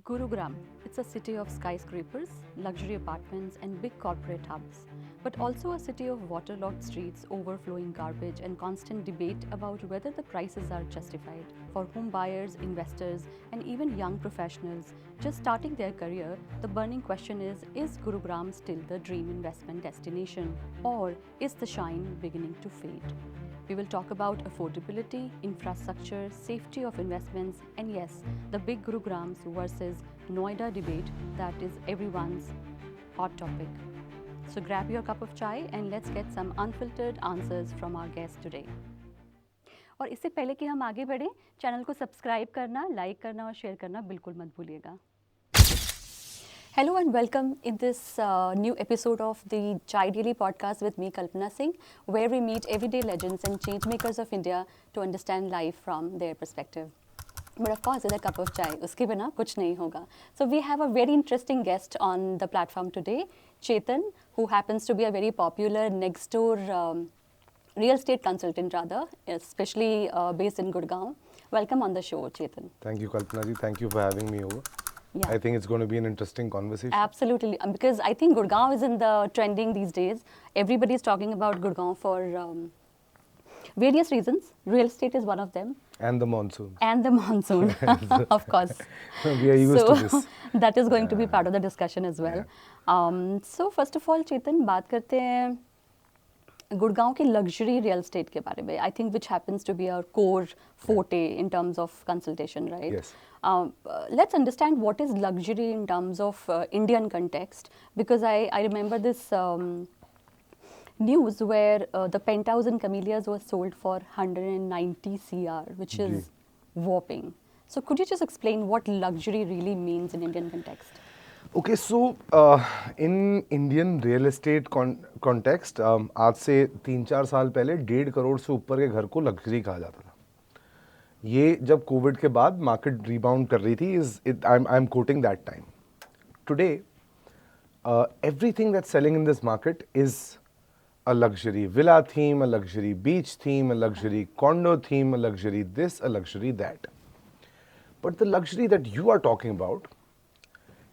Gurugram, it's a city of skyscrapers, luxury apartments, and big corporate hubs, but also a city of waterlogged streets, overflowing garbage, and constant debate about whether the prices are justified. For home buyers, investors, and even young professionals just starting their career, the burning question is Gurugram still the dream investment destination, or is the shine beginning to fade? We will talk about affordability, infrastructure, safety of investments, and yes, the big Gurugrams versus Noida debate that is everyone's hot topic. So grab your cup of chai and let's get some unfiltered answers from our guest today. और इससे पहले कि हम आगे बढ़ें, channel को subscribe करना, like करना और शेयर करना बिल्कुल मत भूलिएगा. Hello and welcome in this new episode of the Chai Daily podcast with me, Kalpana Singh, where we meet everyday legends and changemakers of India to understand life from their perspective. But of course, with a cup of chai, uske bina kuch nahi hoga. So we have a very interesting guest on the platform today, Chetan, who happens to be a very popular next door real estate consultant rather, especially based in Gurgaon. Welcome on the show, Chetan. Thank you, Kalpana ji. Thank you for having me over. Yeah. I think it's going to be an interesting conversation. Absolutely, because I think Gurgaon is in the trending these days. Everybody is talking about Gurgaon for various reasons. Real estate is one of them. And the monsoon. And the monsoon, of course. We are used to this. That is going to be part of the discussion as well. So first of all, Chetan, बात करते हैं गुड़गांव की luxury real estate के बारे में. I think which happens to be our core forte in terms of consultation, right? Yes. Let's understand what is luxury in terms of Indian context, because I remember this news where the penthouse in Camellias was sold for 190 CR, which is whopping. So could you just explain what luxury really means in Indian context? Okay, so in Indian real estate context, आज से 3-4 साल पहले 1.5 करोड़ से ऊपर के घर को luxury कहा जाता था. ये जब कोविड के बाद मार्केट रिबाउंड कर रही थी, I am quoting that time. Today everything that's selling in this market is a luxury villa theme, a luxury beach theme, a luxury condo theme, a luxury this, a luxury that. But the luxury that you are talking about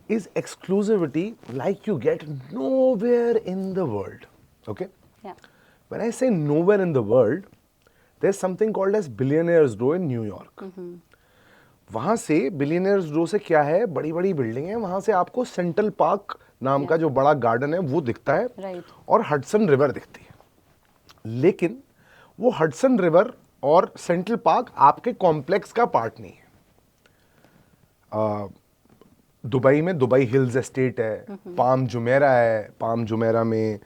is exclusivity like you get nowhere in the world. Okay? Yeah. When I say nowhere in the world, there's something called as Billionaires Row in New York. वहाँ से Billionaires Row से क्या है, बड़ी बड़ी building है, वहाँ से आपको सेंट्रल पार्क नाम का जो बड़ा गार्डन है वो दिखता है, Right. और हडसन रिवर दिखती है. लेकिन वो हडसन रिवर और सेंट्रल पार्क आपके कॉम्प्लेक्स का पार्ट नहीं है. दुबई में दुबई हिल्स एस्टेट है, पाम जुमेरा है, पाम जुमेरा में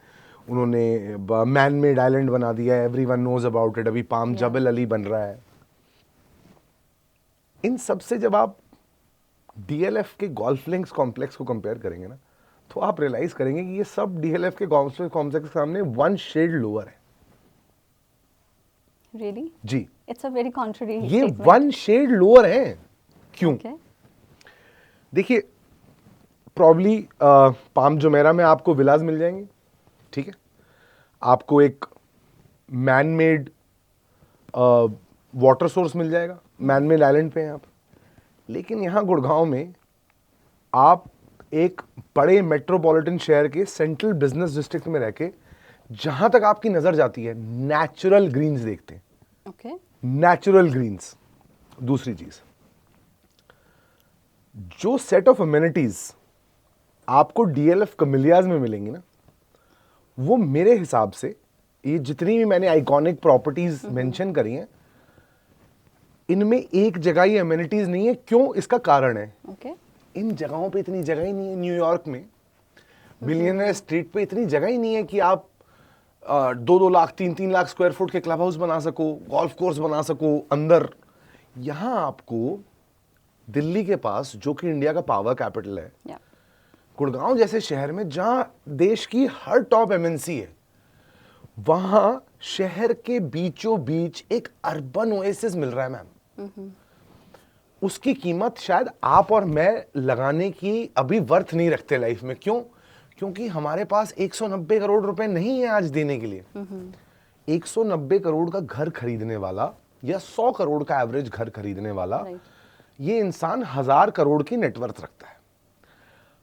उन्होंने मैन मेड आइलैंड बना दिया है, एवरीवन नोज अबाउट इट. अभी पाम जबल अली बन रहा है. इन सब से जब आप डीएलएफ के गोल्फ लिंक्स कॉम्प्लेक्स को कंपेयर करेंगे ना, तो आप रियलाइज करेंगे कि ये सब डीएलएफ के गोल्फ कॉम्प्लेक्स के सामने 1 शेड लोअर है. Really? जी. It's a very contrary ये statement. 1 शेड लोअर है. क्यों? Okay. देखिए, प्रॉब्ली पाम जुमेरा में आपको विलाज मिल जाएंगे, ठीक है, आपको एक मैन मेड वाटर सोर्स मिल जाएगा, मैन मेड आइलैंड पे हैं आप. लेकिन यहाँ गुड़गांव में आप एक बड़े मेट्रोपॉलिटन शहर के सेंट्रल बिजनेस डिस्ट्रिक्ट में रह के जहां तक आपकी नजर जाती है नेचुरल ग्रीन्स देखते हैं. Okay. Natural greens. दूसरी चीज, जो सेट ऑफ अमेनिटीज आपको डीएलएफ कमिलियाज में मिलेंगी ना, वो मेरे हिसाब से ये जितनी भी मैंने आइकॉनिक प्रॉपर्टीज मेंशन करी हैं, इनमें एक जगह ये अमेनिटीज नहीं है. क्यों? इसका कारण है, Okay. इन जगहों पे इतनी जगह ही नहीं है. न्यूयॉर्क में बिलियनर स्ट्रीट पे इतनी जगह ही नहीं है कि आप 2-2 लाख 3-3 लाख स्क्वायर फुट के क्लब हाउस बना सको, गोल्फ कोर्स बना सको अंदर. यहां आपको दिल्ली के पास, जो कि इंडिया का पावर कैपिटल है, Yeah. गुड़गांव जैसे शहर में जहां देश की हर टॉप एमएनसी है, वहां शहर के बीचों बीच एक अर्बन ओएसिस मिल रहा है मैम. उसकी कीमत शायद आप और मैं लगाने की अभी वर्थ नहीं रखते लाइफ में. क्यों? क्योंकि हमारे पास 190 करोड़ रुपए नहीं है आज देने के लिए. 190 करोड़ का घर खरीदने वाला या 100 करोड़ का एवरेज घर खरीदने वाला Right. ये इंसान 1000 करोड़ की नेटवर्थ रखता है।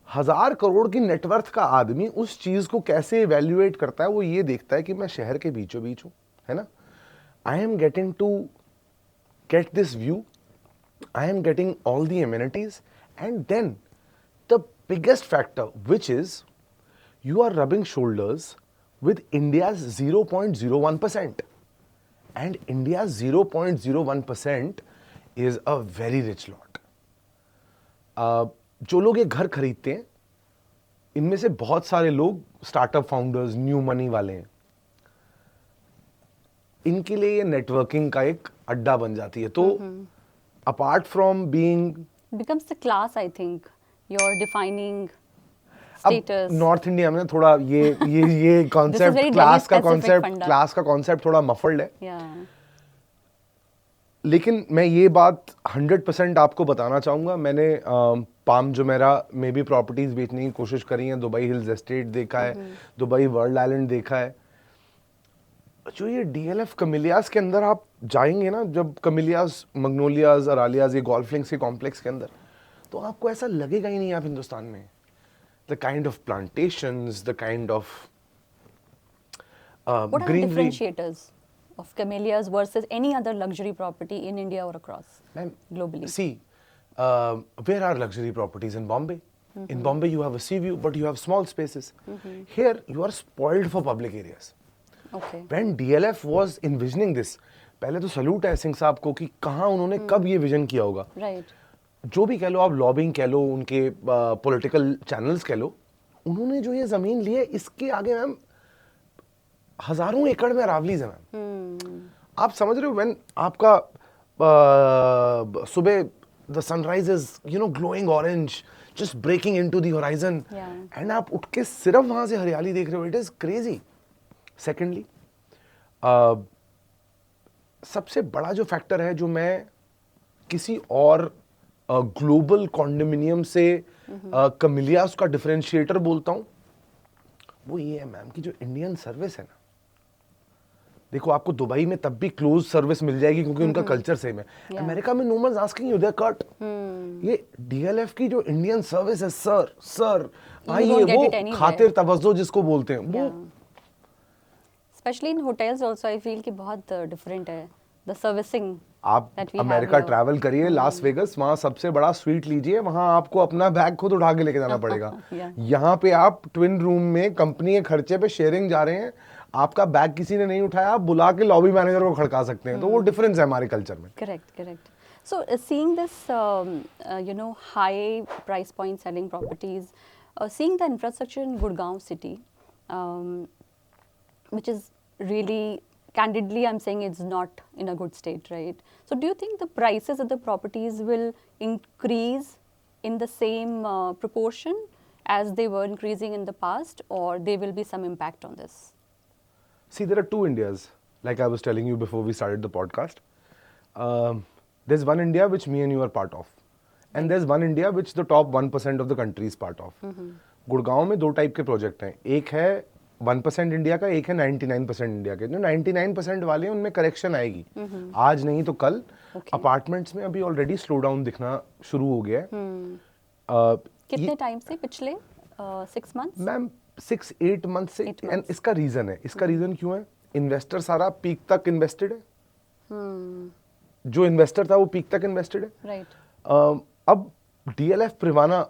1000 करोड़ की नेटवर्थ का आदमी उस चीज को कैसे इवेल्युएट करता है, वो ये देखता है कि मैं शहर के बीचों बीच हूं, है ना, I am getting to get this view, I am getting all the amenities, and then the biggest factor which is you are rubbing shoulders with India's 0.01%. And India's 0.01% is a very rich lot. जो लोग ये घर खरीदते हैं, इनमें से बहुत सारे लोग स्टार्टअप फाउंडर्स, न्यू मनी वाले हैं। इनके लिए ये नेटवर्किंग का एक अड्डा बन जाती है। तो apart from being becomes the class, I think, you're defining अब status. नॉर्थ इंडिया में थोड़ा ये very concept Delhi specific class का कॉन्सेप्ट थोड़ा मफल्ड है। Yeah. लेकिन मैं ये बात 100% आपको बताना चाहूँगा। मैंने पाम जुमेरा में भी प्रॉपर्टीज बेचने की कोशिश करी है, दुबई हिल्स एस्टेट देखा है, दुबई वर्ल्ड आइलैंड देखा है। जो ये डीएलएफ कमिलियास के अंदर आप जाएंगे ना, जब कमिलियास, मग्नोलियाज, अरालियाज, ये गोल्फ लिंक्स के कॉम्प्लेक्स के अंदर, तो आपको ऐसा लगेगा ही नहीं आप हिंदुस्तान में। The kind of plantations, the kind of What are the greenery. differentiators of camellias versus any other luxury property in India or across Ma'am, globally? see, where are luxury properties in Bombay? In Bombay, you have a sea view, but you have small spaces. Here, you are spoiled for public areas. Okay. When DLF was envisioning this, पहले तो salute है सिंह साहब को कि कहाँ उन्होंने कब ये विजन किया होगा। Right. जो भी कह लो आप, लॉबिंग कह लो, उनके पॉलिटिकल चैनल्स कह लो, उन्होंने जो ये जमीन ली है, इसके आगे मैम हजारों एकड़ में अरावलीज है मैम। आप समझ रहे हो, व्हेन आपका सुबह the sunrise is glowing orange, just breaking into the horizon, and आप उठ के सिर्फ वहां से हरियाली देख रहे हो, इट इज क्रेजी। सेकेंडली, सबसे बड़ा जो फैक्टर है जो मैं किसी और ग्लोबल कॉन्डोमिनियम से कमिलियास का डिफरेंशिएटर बोलता हूं, वो ये है मैम कि जो इंडियन सर्विस है ना, देखो आपको दुबई में तब भी क्लोज सर्विस मिल जाएगी क्योंकि उनका कल्चर सेम है। अमेरिका में no one asking you, they cut. ये डीएलएफ की जो इंडियन सर्विस है, सर सर आइए, वो खातिर तवज्जो जिसको बोलते हैं, वो Especially in hotels also, I feel कि बहुत different है the servicing. आप that we have America here. Travel करिए, लास वेगस, वहाँ सबसे बड़ा स्वीट लीजिए, वहाँ आपको अपना बैग खुद उठा के लेके जाना पड़ेगा। Yeah. यहाँ पे आप ट्विन रूम में कंपनी के खर्चे पे शेयरिंग जा रहे हैं, आपका बैग किसी ने नहीं उठाया, आप बुला के लॉबी मैनेजर को खड़का सकते हैं। तो वो डिफरेंस है हमारे कल्चर में। Correct. So seeing this, high price point selling properties, seeing the infrastructure in Gurgaon city, which is really, candidly, I'm saying it's not in a good state, right? So do you think the prices of the properties will increase in the same proportion as they were increasing in the past, or there will be some impact on this? See, there are two Indias, like I was telling you before we started the podcast. There's one India which me and you are part of, and there's one India which the top 1% of the country is part of. Gurgaon में दो type के project हैं, एक है 1% India का, एक है 99% India के। जो 99% वाले हैं उनमें करेक्शन आएगी, आज नहीं तो कल। अपार्टमेंट्स में अभी ऑलरेडी स्लो डाउन दिखना शुरू हो गया है। कितने टाइम से? पिछले 6 months? मैम 6-8 मंथ से। एंड इसका रीजन है, इसका रीजन क्यों है? इन्वेस्टर सारा पीक तक इन्वेस्टेड है। जो इन्वेस्टर था वो पीक तक इन्वेस्टेड है। राइट। अब डीएलएफ प्रिवाना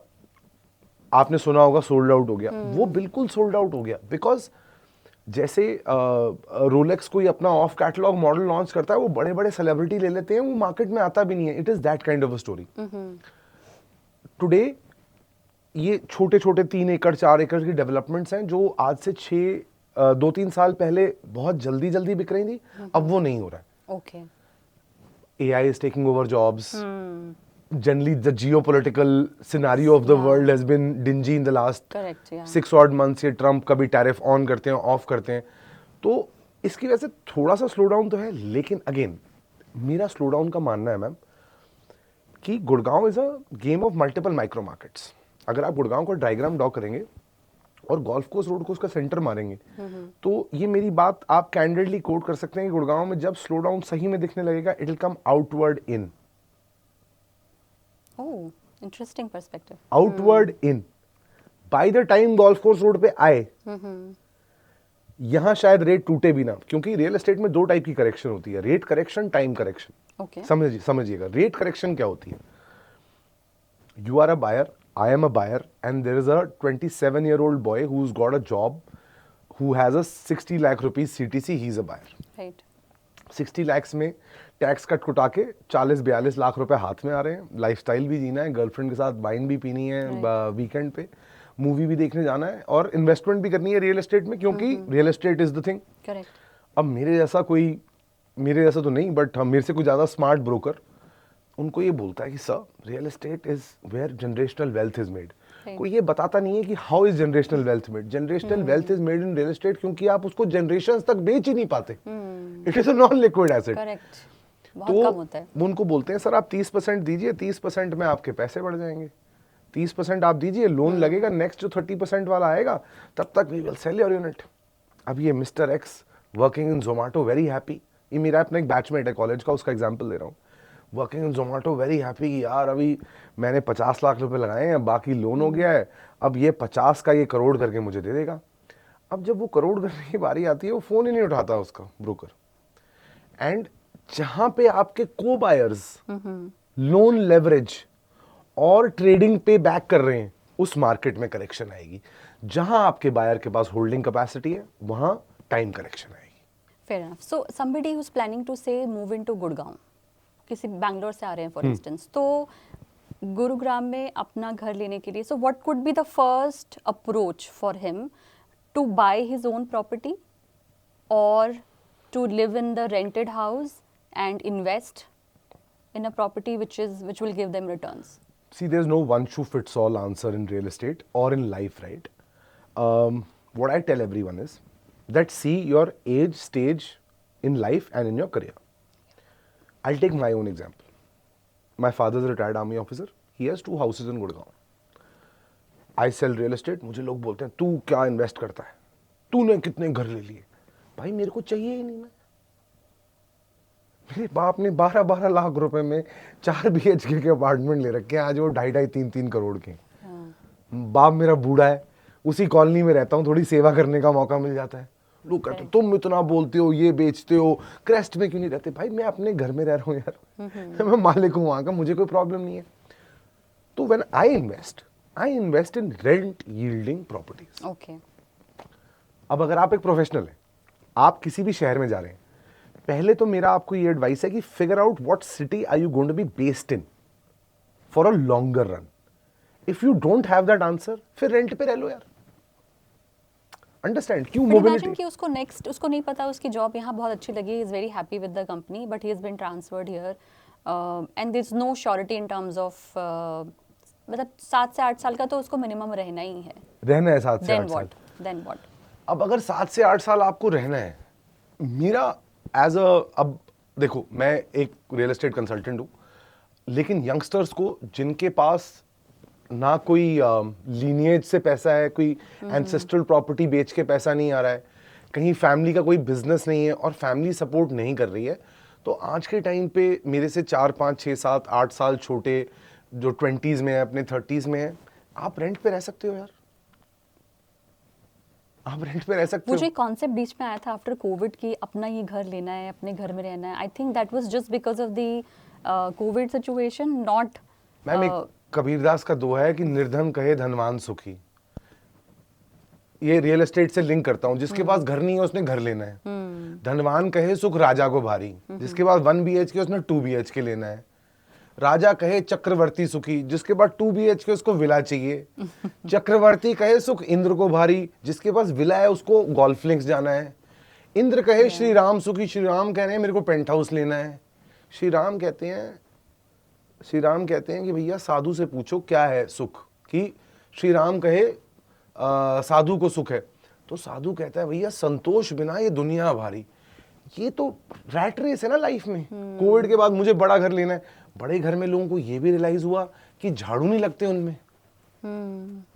आपने सुना होगा, सोल्ड आउट हो गया। वो बिल्कुल सोल्ड आउट हो गया बिकॉज जैसे रोलेक्स कोई अपना ऑफ कैटलॉग मॉडल लॉन्च करता है, वो बड़े बड़े सेलिब्रिटी ले लेते हैं, वो मार्केट में आता भी नहीं है। It is that kind of a story. Today ये छोटे छोटे 3 एकड़ 4 एकड़ की डेवलपमेंट्स हैं जो आज से 2-3 साल पहले बहुत जल्दी जल्दी बिक रही थी, अब वो नहीं हो रहा है। Okay. AI is taking over jobs. Generally, the geopolitical scenario of the world has been dingy in the last 6 odd months. ये ट्रम्प कभी टैरिफ ऑन करते हैं, ऑफ करते हैं, तो इसकी वजह से थोड़ा सा स्लो डाउन तो है। लेकिन अगेन मेरा स्लो डाउन का मानना है मैम कि Gurgaon is a game of multiple micro markets. अगर आप गुड़गांव का डायग्राम ड्रॉ करेंगे और गोल्फ कोर्स रोड को उसका सेंटर मारेंगे, तो ये मेरी बात आप कैंडिडली कोट कर सकते हैं कि गुड़गांव में जब स्लो डाउन सही में दिखने लगेगा, it will come outward in. Oh, interesting perspective. Outward in. By the time golf course road पे आए, यहां शायद रेट टूटे भी ना, क्योंकि रियल एस्टेट में दो टाइप की करेक्शन होती है, rate correction, time correction. Okay. समझिएगा रेट करेक्शन क्या होती है. You are a buyer, I am a buyer, and there is a 27-year-old boy who has got a job, who has a 60 lakh rupees CTC, he is a buyer. Right. 60 lakhs में tax cut कुटा के 40-42 लाख रुपए हाथ में आ रहे हैं, lifestyle भी जीना है, गर्लफ्रेंड के साथ वाइन भी पीनी है, वीकेंड पे मूवी भी देखने जाना है, और इन्वेस्टमेंट भी करनी है रियल एस्टेट में, क्योंकि real estate is the thing. Correct. अब मेरे जैसा तो नहीं, बट मेरे से कुछ ज़्यादा स्मार्ट ब्रोकर उनको ये बोलता है कि sir, real estate is where generational wealth is made. कोई ये बताता नहीं है कि how is generational wealth made. Generational wealth is made in real estate क्योंकि आप उसको जनरेशन तक बेच ही नहीं पाते. It is a non liquid asset. Correct. बहुत कम होता है. वो उनको बोलते हैं सर आप 30% दीजिए, 30% में आपके पैसे बढ़ जाएंगे, 30% आप दीजिए, लोन लगेगा, नेक्स्ट जो 30% वाला आएगा तब तक we will sell your unit. अब ये mister X working in Zomato very happy, ये मेरा अपना एक बैचमेट है कॉलेज का, उसका एग्जांपल दे रहा हूँ. Working in Zomato very happy कि यार अभी मैंने 50 लाख रुपए लगाए हैं, बाकी लोन हो गया है, अब ये 50 का ये करोड़ करके मुझे दे देगा. अब जब वो करोड़ करने की बारी आती है, वो फोन ही नहीं उठाता उसका ब्रोकर. एंड जहां पे आपके को बायर्स लोन लेवरेज और ट्रेडिंग पे बैक कर रहे हैं, उस मार्केट में करेक्शन आएगी. जहां आपके बायर के पास होल्डिंग कैपेसिटी है, वहां टाइम करेक्शन आएगी. Fair enough. So somebody who's planning to say move into Gurgaon, किसी बैंगलोर से आ रहे हैं फॉर इंस्टेंस, तो गुरुग्राम में अपना घर लेने के लिए, so what could be the first approach for him to buy his own property or to live in the rented house and invest in a property which will give them returns? See, there's no one shoe fits all answer in real estate or in life, right? What I tell everyone is that see your age stage in life and in your career. I'll take my own example. My father is a retired army officer. He has 2 houses in Gurgaon. I sell real estate. मुझे लोग बोलते हैं तू क्या invest करता है, तूने कितने घर ले लिए. भाई मेरे को चाहिए ही नहीं. मेरे बाप ने 12-12 लाख रुपए में 4 BHK के अपार्टमेंट ले रखे हैं, आज वो 2.5-3 करोड़ के. बाप मेरा बूढ़ा है, उसी कॉलोनी में रहता हूँ, थोड़ी सेवा करने का मौका मिल जाता है. लोग कहते हैं तुम इतना बोलते हो, ये बेचते हो, क्रेस्ट में क्यों नहीं रहते. भाई मैं अपने घर में रह रहा हूँ यार, मैं मालिक हूँ वहां का, मुझे कोई प्रॉब्लम नहीं है. तो when I invest in rent yielding properties. Okay. अब अगर आप एक प्रोफेशनल हैं, आप किसी भी शहर में जा रहे हैं, पहले तो मेरा आपको ये एडवाइस है कि figure out what city are you going to be based in for a longer run. If you don't have that answer, फिर रेंट पे रह लो यार. अंडरस्टैंड क्यों मोबिलिटी. कि उसको नहीं पता, उसकी जॉब यहाँ बहुत अच्छी लगी, is very happy with the company, but he has been transferred here and there is no surety in terms of, मतलब 7 से 8 साल का तो उसको मिनिमम रहना ही है. 7 से 8 साल. Then what. अब अगर 7 से 8 साल आपको रहना है, मेरा एज अ, अब देखो मैं एक रियल एस्टेट कंसल्टेंट हूँ, लेकिन यंगस्टर्स को जिनके पास ना कोई लीनिएज से पैसा है, कोई एंसेस्ट्रल प्रॉपर्टी बेच के पैसा नहीं आ रहा है, कहीं फैमिली का कोई बिजनेस नहीं है और फैमिली सपोर्ट नहीं कर रही है, तो आज के टाइम पे मेरे से 4, 5, 6, 7, 8 साल छोटे जो 20s में है, अपने 30s में है, आप रेंट पे रह सकते हो यार. आप रेंट पे रह सकते हो. वो जो कॉन्सेप्ट बीच में आया था आफ्टर कोविड की, अपना ये घर लेना है, अपने घर में रहना है, I think that was just because of the Covid situation, not. Ma'am एक कबीरदास का दोहा है कि निर्धन कहे धनवान सुखी. ये रियल एस्टेट से लिंक करता हूँ. जिसके पास घर नहीं है उसने घर लेना है. धनवान कहे सुख राजा को भारी. जिसके पास 1 BHK उसने 2 BHK लेना है. राजा कहे चक्रवर्ती सुखी, जिसके पास 2 BHK उसको विला चाहिए. चक्रवर्ती कहे सुख इंद्र को भारी, जिसके पास विला है उसको गोल्फ लिंक्स जाना है. इंद्र कहे श्री राम सुखी, श्री राम कह रहे हैं मेरे को पेंट हाउस लेना है. श्री राम कहते हैं कि भैया साधु से पूछो क्या है सुख, कि श्री राम कहे साधु को सुख है, तो साधु कहता है भैया संतोष बिना ये दुनिया भारी. ये तो रैट रेस है ना लाइफ में. कोविड के बाद मुझे बड़ा घर लेना है. बड़े घर में लोगों को ये भी रियलाइज हुआ कि झाड़ू नहीं लगते उनमें.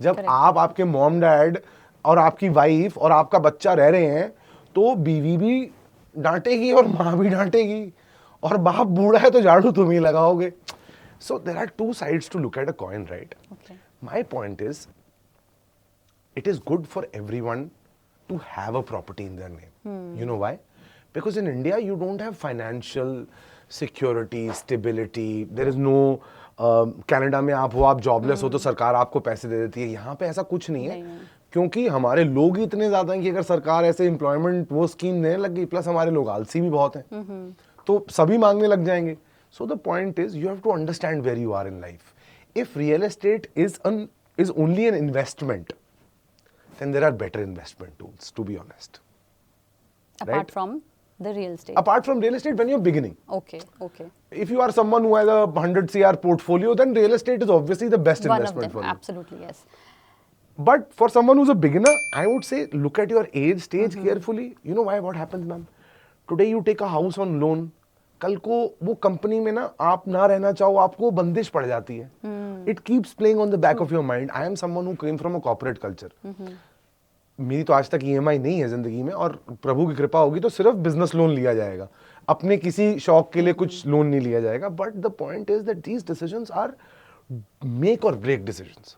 जब आप, आपके मॉम डैड और आपकी वाइफ और आपका बच्चा रह रहे हैं, तो बीवी भी डांटेगी और माँ भी डांटेगी, और बाप बूढ़ा है तो झाड़ू तुम ही लगाओगे. So there are two sides to look at a coin, right? Okay. My point is, it is good for everyone to have a property in their name. You know why? Because in India, you don't have financial security, stability. There is no Canada में आप हो, आप jobless हो तो सरकार आपको पैसे दे देती है. यहाँ पे ऐसा कुछ नहीं है, क्योंकि हमारे लोग ही इतने ज्यादा हैं कि अगर सरकार ऐसे एम्प्लॉयमेंट वो स्कीम देने लग गई, प्लस हमारे लोग आलसी भी बहुत हैं, तो सभी मांगने लग जाएंगे. So the point is you have to understand where you are in life. If real estate is only an investment, then there are better investment tools, to be honest. Apart Right? from the real estate. Apart from real estate, when you're beginning. Okay, okay. If you are someone who has a 100 CR portfolio, then real estate is obviously the best One of investment them, for you. absolutely, yes. But for someone who's a beginner, I would say look at your age stage carefully. You know why? What happens, ma'am? Today you take a house on loan. कल को वो company में ना आप ना रहना चाहो, आपको बंदिश पड़ जाती है. It keeps playing on the back of your mind. I am someone who came from a corporate culture. मेरी तो आज तक EMI नहीं है जिंदगी में, और प्रभु की कृपा होगी तो सिर्फ बिजनेस लोन लिया जाएगा. अपने किसी शौक के लिए कुछ लोन नहीं लिया जाएगा. But the point is that these decisions are make और ब्रेक डिसीजंस.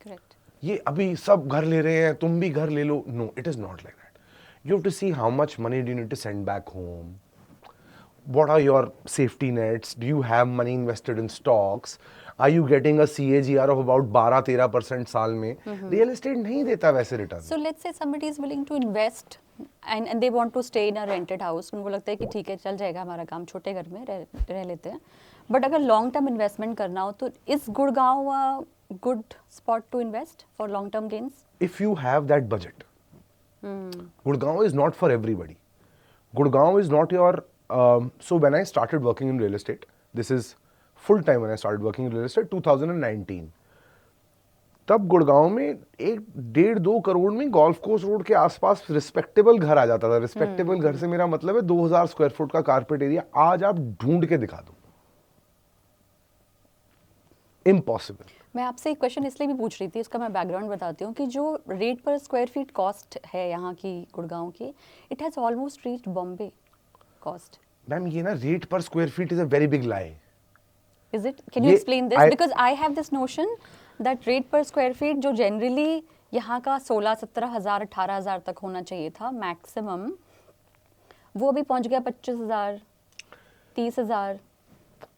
Correct. ये अभी सब घर ले रहे हैं, तुम भी घर ले लो. No, it is not like that. You have to see how much money do you need to send back home. What are your safety nets? Do you have money invested in stocks? Are you getting a CAGR of about 12-13% साल में? Real estate नहीं देता वैसे return. So let's say somebody is willing to invest and they want to stay in a rented house. उनको लगता है कि ठीक है, चल जाएगा हमारा काम, छोटे घर में रह लेते हैं. But अगर long term investment करना हो तो is Gurgaon a good spot to invest for long term gains? If you have that budget, Gurgaon is not for everybody. Gurgaon is not your. So when I started working in real estate, this is full time when I started working in real estate, 2019. तब गुड़गांव में 1.5-2 करोड़ में golf course road के आसपास respectable घर आ जाता था. Respectable घर से मेरा मतलब है 2000 स्क्वायर फुट का कारपेट एरिया. आज आप ढूंढ के दिखा दो, इम्पॉसिबल. मैं आपसे एक क्वेश्चन इसलिए भी पूछ रही थी, इसका मैं बैकग्राउंड बताती हूँ कि जो रेट पर स्क्वायर फीट कॉस्ट है यहाँ की गुड़गांव की, it has almost reached Bombay cost. Ma'am ये ना रेट पर square feet is a very big lie. Is it? Can you ये explain this? Because I have this notion that rate per square feet जो generally यहाँ का 16-17 हज़ार 18 हज़ार तक होना चाहिए था मैक्सिमम, वो अभी पहुँच गया 25 हज़ार 30 हज़ार.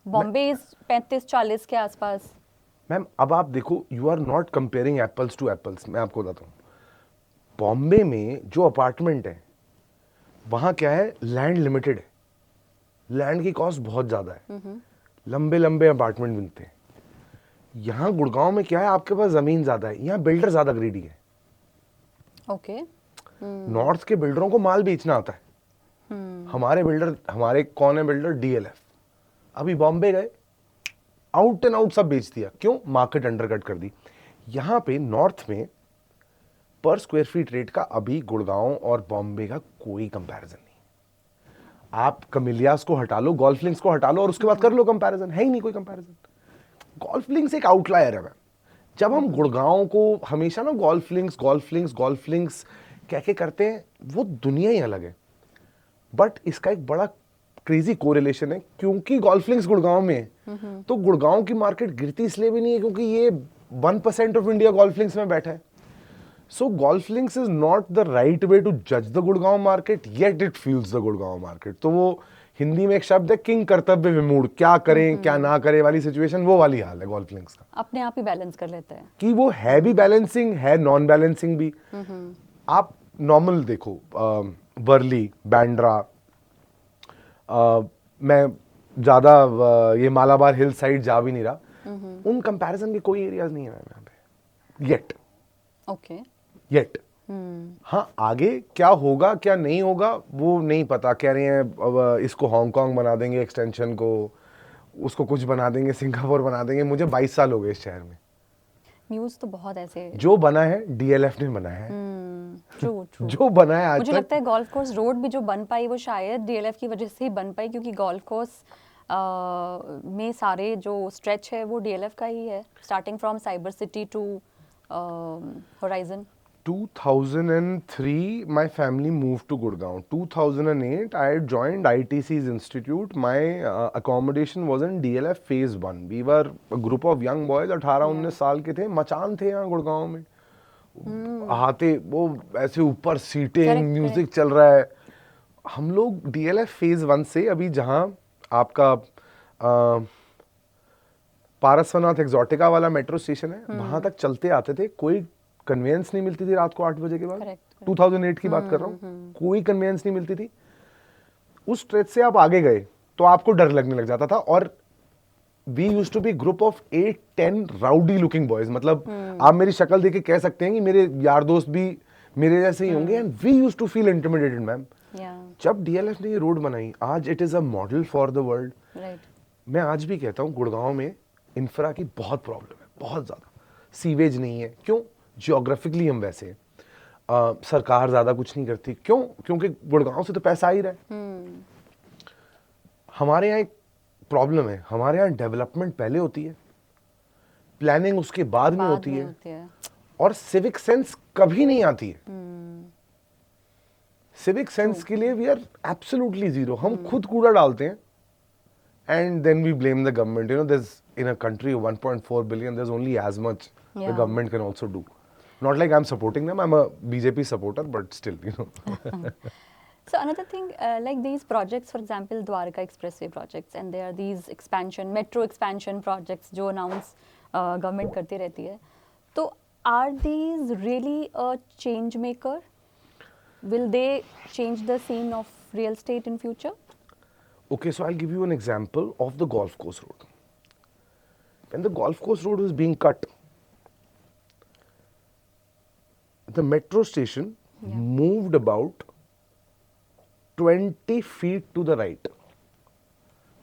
बॉम्बे इज 35-40 के आसपास. मैम अब आप देखो, you are not comparing apples to apples. मैं आपको बताता हूँ, बॉम्बे में जो अपार्टमेंट है वहाँ क्या है, लैंड लिमिटेड है. लैंड की कॉस्ट बहुत ज़्यादा है. लंबे लंबे अपार्टमेंट मिलते हैं. यहाँ गुड़गांव में क्या है, आपके पास ज़मीन ज़्यादा है, यहाँ बिल्डर ज़्यादा ग्रीडी है. ओके. नॉर्थ के बिल्डरों को माल बेचना आता है. हमारे बिल्डर, हमारे कौन है बिल्डर, DLF. अभी बॉम्बे गए, आउट एंड आउट सब बेच दिया. क्यों? मार्केट अंडरकट कर दी. यहाँ पे नॉर्थ में पर स्क्वायर फीट रेट का अभी गुड़गांव और बॉम्बे का कोई कंपैरिजन नहीं. आप कमिलियास को हटा लो, गोल्फ लिंक्स को हटा लो, और उसके बाद कर लो कंपैरिजन. है ही नहीं कोई कंपैरिजन. गोल्फ लिंक्स एक आउटलायर है मैम. जब हम गुड़गांव को हमेशा ना गोल्फ लिंक्स कह के करते हैं, वो दुनिया ही अलग है. बट इसका एक बड़ा क्रेजी कोरिलेशन है, क्योंकि गोल्फ लिंक्स गुड़गांव में है, तो गुड़गांव की मार्केट गिरती इसलिए भी नहीं है क्योंकि ये 1% ऑफ इंडिया गोल्फ लिंक्स में बैठा है. So golf links is not the right way to judge the Gurgaon market, yet it fuels the Gurgaon market. तो वो हिंदी में एक शब्द है, किंग कर्तव्य विमूढ़, क्या करें क्या ना करें वाली सिचुएशन, वो वाली हाल है गोल्फ लिंक्स का. अपने आप ही बैलेंस कर लेते हैं कि वो है भी बैलेंसिंग है, नॉन बैलेंसिंग भी. आप नॉर्मल देखो, वर्ली, बैंड्रा, मैं ज़्यादा ये मालाबार हिल साइड जा भी नहीं रहा, उन कंपैरिजन के कोई एरियाज नहीं है यहाँ पे येट. ओके. येट. हाँ, आगे क्या होगा क्या नहीं होगा वो नहीं पता. कह रहे हैं अब इसको हांगकांग बना देंगे एक्सटेंशन को, उसको कुछ बना देंगे, सिंगापुर बना देंगे. मुझे 22 साल हो गए इस शहर में. न्यूज़ तो बहुत ऐसे जो बना है DLF ने बनाया है. ट्रू. जो बना है आज मुझे तक. लगता है गोल्फ कोर्स रोड भी जो बन पाई वो शायद DLF की वजह से ही बन पाई, क्योंकि गोल्फ कोर्स में सारे जो स्ट्रेच है वो DLF का ही है, starting from Cyber City to Horizon. 2003, my family moved to Gurgaon. 2008, I joined ITC's institute. My accommodation was in DLF Phase 1. We were a group of young boys, 18-19 साल के थे, मचान थे यहाँ गुड़गांव में. आते वो ऐसे ऊपर सीटिंग, म्यूजिक चल रहा है. हम लोग DLF Phase 1 से अभी जहाँ आपका पारसवनाथ एक्सोटिका वाला मेट्रो स्टेशन है, वहां तक चलते आते थे. कोई कन्वेंस नहीं मिलती थी रात को 8 बजे के बाद. 2008 की बात कर रहा हूँ. कोई कन्वेंस नहीं मिलती थी. उस स्ट्रेच से आप आगे गए तो आपको डर लगने लग जाता था. और we used to be group of 8-10 rowdy looking boys. मतलब आप मेरी शक्ल देख के कह सकते हैं कि मेरे यार दोस्त भी मेरे जैसे ही होंगे. And we used to feel intimidated ma'am. जब DLF ने ये रोड बनाई, आज it is a model for the world. मैं आज भी कहता हूँ गुड़गांव में इंफ्रा की बहुत प्रॉब्लम है, बहुत ज्यादा. सीवेज नहीं है. क्यों? जियोग्राफिकली हम वैसे हैं. सरकार ज्यादा कुछ नहीं करती. क्यों? क्योंकि गुड़गांव से तो पैसा आ ही रहा है. हमारे यहाँ एक प्रॉब्लम है. हमारे यहाँ डेवलपमेंट पहले होती है, प्लानिंग उसके बाद में होती है, और सिविक सेंस कभी नहीं आती है. सिविक सेंस के लिए वी आर एब्सोल्युटली जीरो. हम खुद कूड़ा डालते हैं and then we blame the government. You know, there's in a country of 1.4 billion, there's only as much the government can also do. Not like I'm supporting them. I'm a BJP supporter, but still, you know. So another thing, like these projects, for example, Dwarka Expressway projects, and there are these metro expansion projects, जो announce government करती रहती है. So are these really a change maker? Will they change the scene of real estate in future? Okay, so I'll give you an example of the golf course road. When the golf course road was being cut, the metro station moved about 20 feet to the right.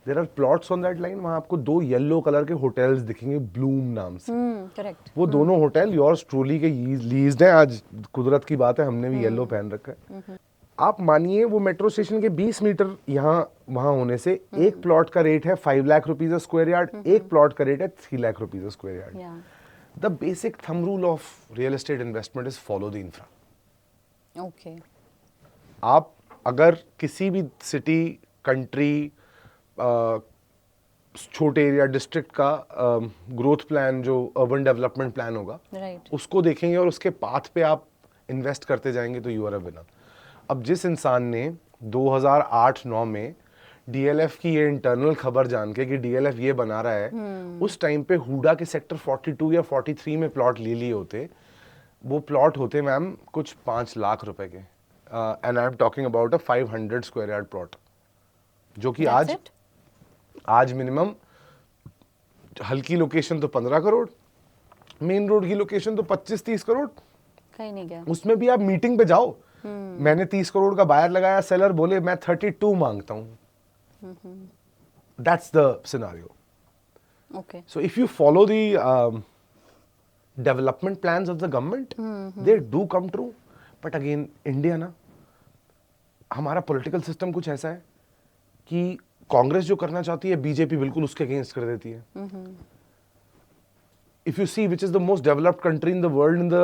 There are plots on that line. वहाँ आपको 2 yellow colour के hotels दिखेंगे, Bloom नाम से. Correct. वो दोनों hotel yours truly के leased हैं. आज कुदरत की बात है, हमने भी येलो पहन रखा है. आप मानिए वो मेट्रो स्टेशन के 20 मीटर यहाँ वहां होने से एक प्लॉट का रेट है 5 lakh rupees a square yard. एक प्लॉट का रेट है 3 lakh rupees a square yard. The basic thumb rule of real estate investment is follow the infra. Okay. आप अगर किसी भी सिटी, कंट्री, छोटे एरिया, डिस्ट्रिक्ट का ग्रोथ प्लान, जो अर्बन डेवलपमेंट प्लान होगा, उसको देखेंगे और उसके पाथ पे आप इन्वेस्ट करते जाएंगे तो यू आर अ विनर. अब जिस इंसान ने 2008-9 में DLF की ये इंटरनल खबर जान के कि DLF ये बना रहा है, उस टाइम पे हुडा के सेक्टर 42 या 43 में प्लॉट ले लिए होते. वो प्लॉट होते मैम कुछ 5 लाख रुपए के. And I am talking about a 500 square yard plot, जो कि आज मिनिमम हल्की लोकेशन तो 15 करोड़, मेन रोड की लोकेशन तो 25-30 करोड़. कहीं नहीं गया. उसमें भी आप मीटिंग पे जाओ, मैंने 30 करोड़ का बायर लगाया, सेलर बोले मैं 32 मांगता हूं. That's the scenario. Okay. So if you follow the development plans of the government, they do come true. But again, India ना, हमारा पॉलिटिकल सिस्टम कुछ ऐसा है कि कांग्रेस जो करना चाहती है, बीजेपी बिल्कुल उसके अगेंस्ट कर देती है. If you see which is the most developed country in the world in the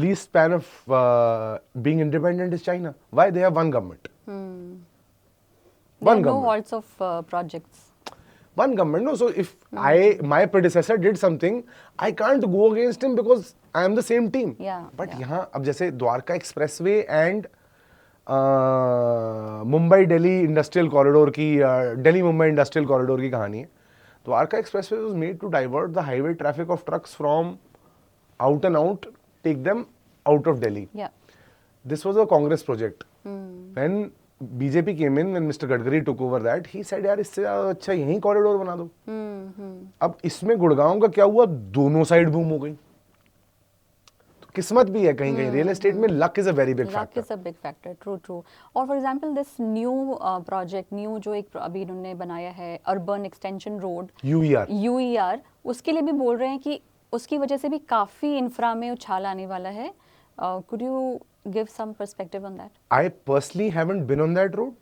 least span of being independent is China. Why? They have one government. One government. No halts of projects. One government. No. So if my predecessor did something, I can't go against him because I am the same team. Yeah. But यहाँ अब जैसे Dwarka expressway and Mumbai Delhi industrial corridor की, Delhi Mumbai industrial corridor की कहानी है. Dwarka Expressway was made to divert the highway traffic of trucks from out and out, take them out of Delhi. Yeah. This was a Congress project. When BJP came in, when Mr. Gadkari took over that, he said, यार इससे अच्छा यहीं corridor बना दो. अब इसमें गुड़गांव का क्या हुआ? दोनों साइड बूम हो गई. किस्मत भी है कहीं कहीं. रियल एस्टेट में luck is a very big factor. Luck is a big factor. True. और for example this new project, new जो एक अभी इन्होंने बनाया है अर्बन एक्सटेंशन रोड, UER, उसके लिए भी बोल रहे हैं कि उसकी वजह से भी काफी इंफ्रा में उछाल आने वाला है. Could you give some perspective on that? I personally haven't been on that road.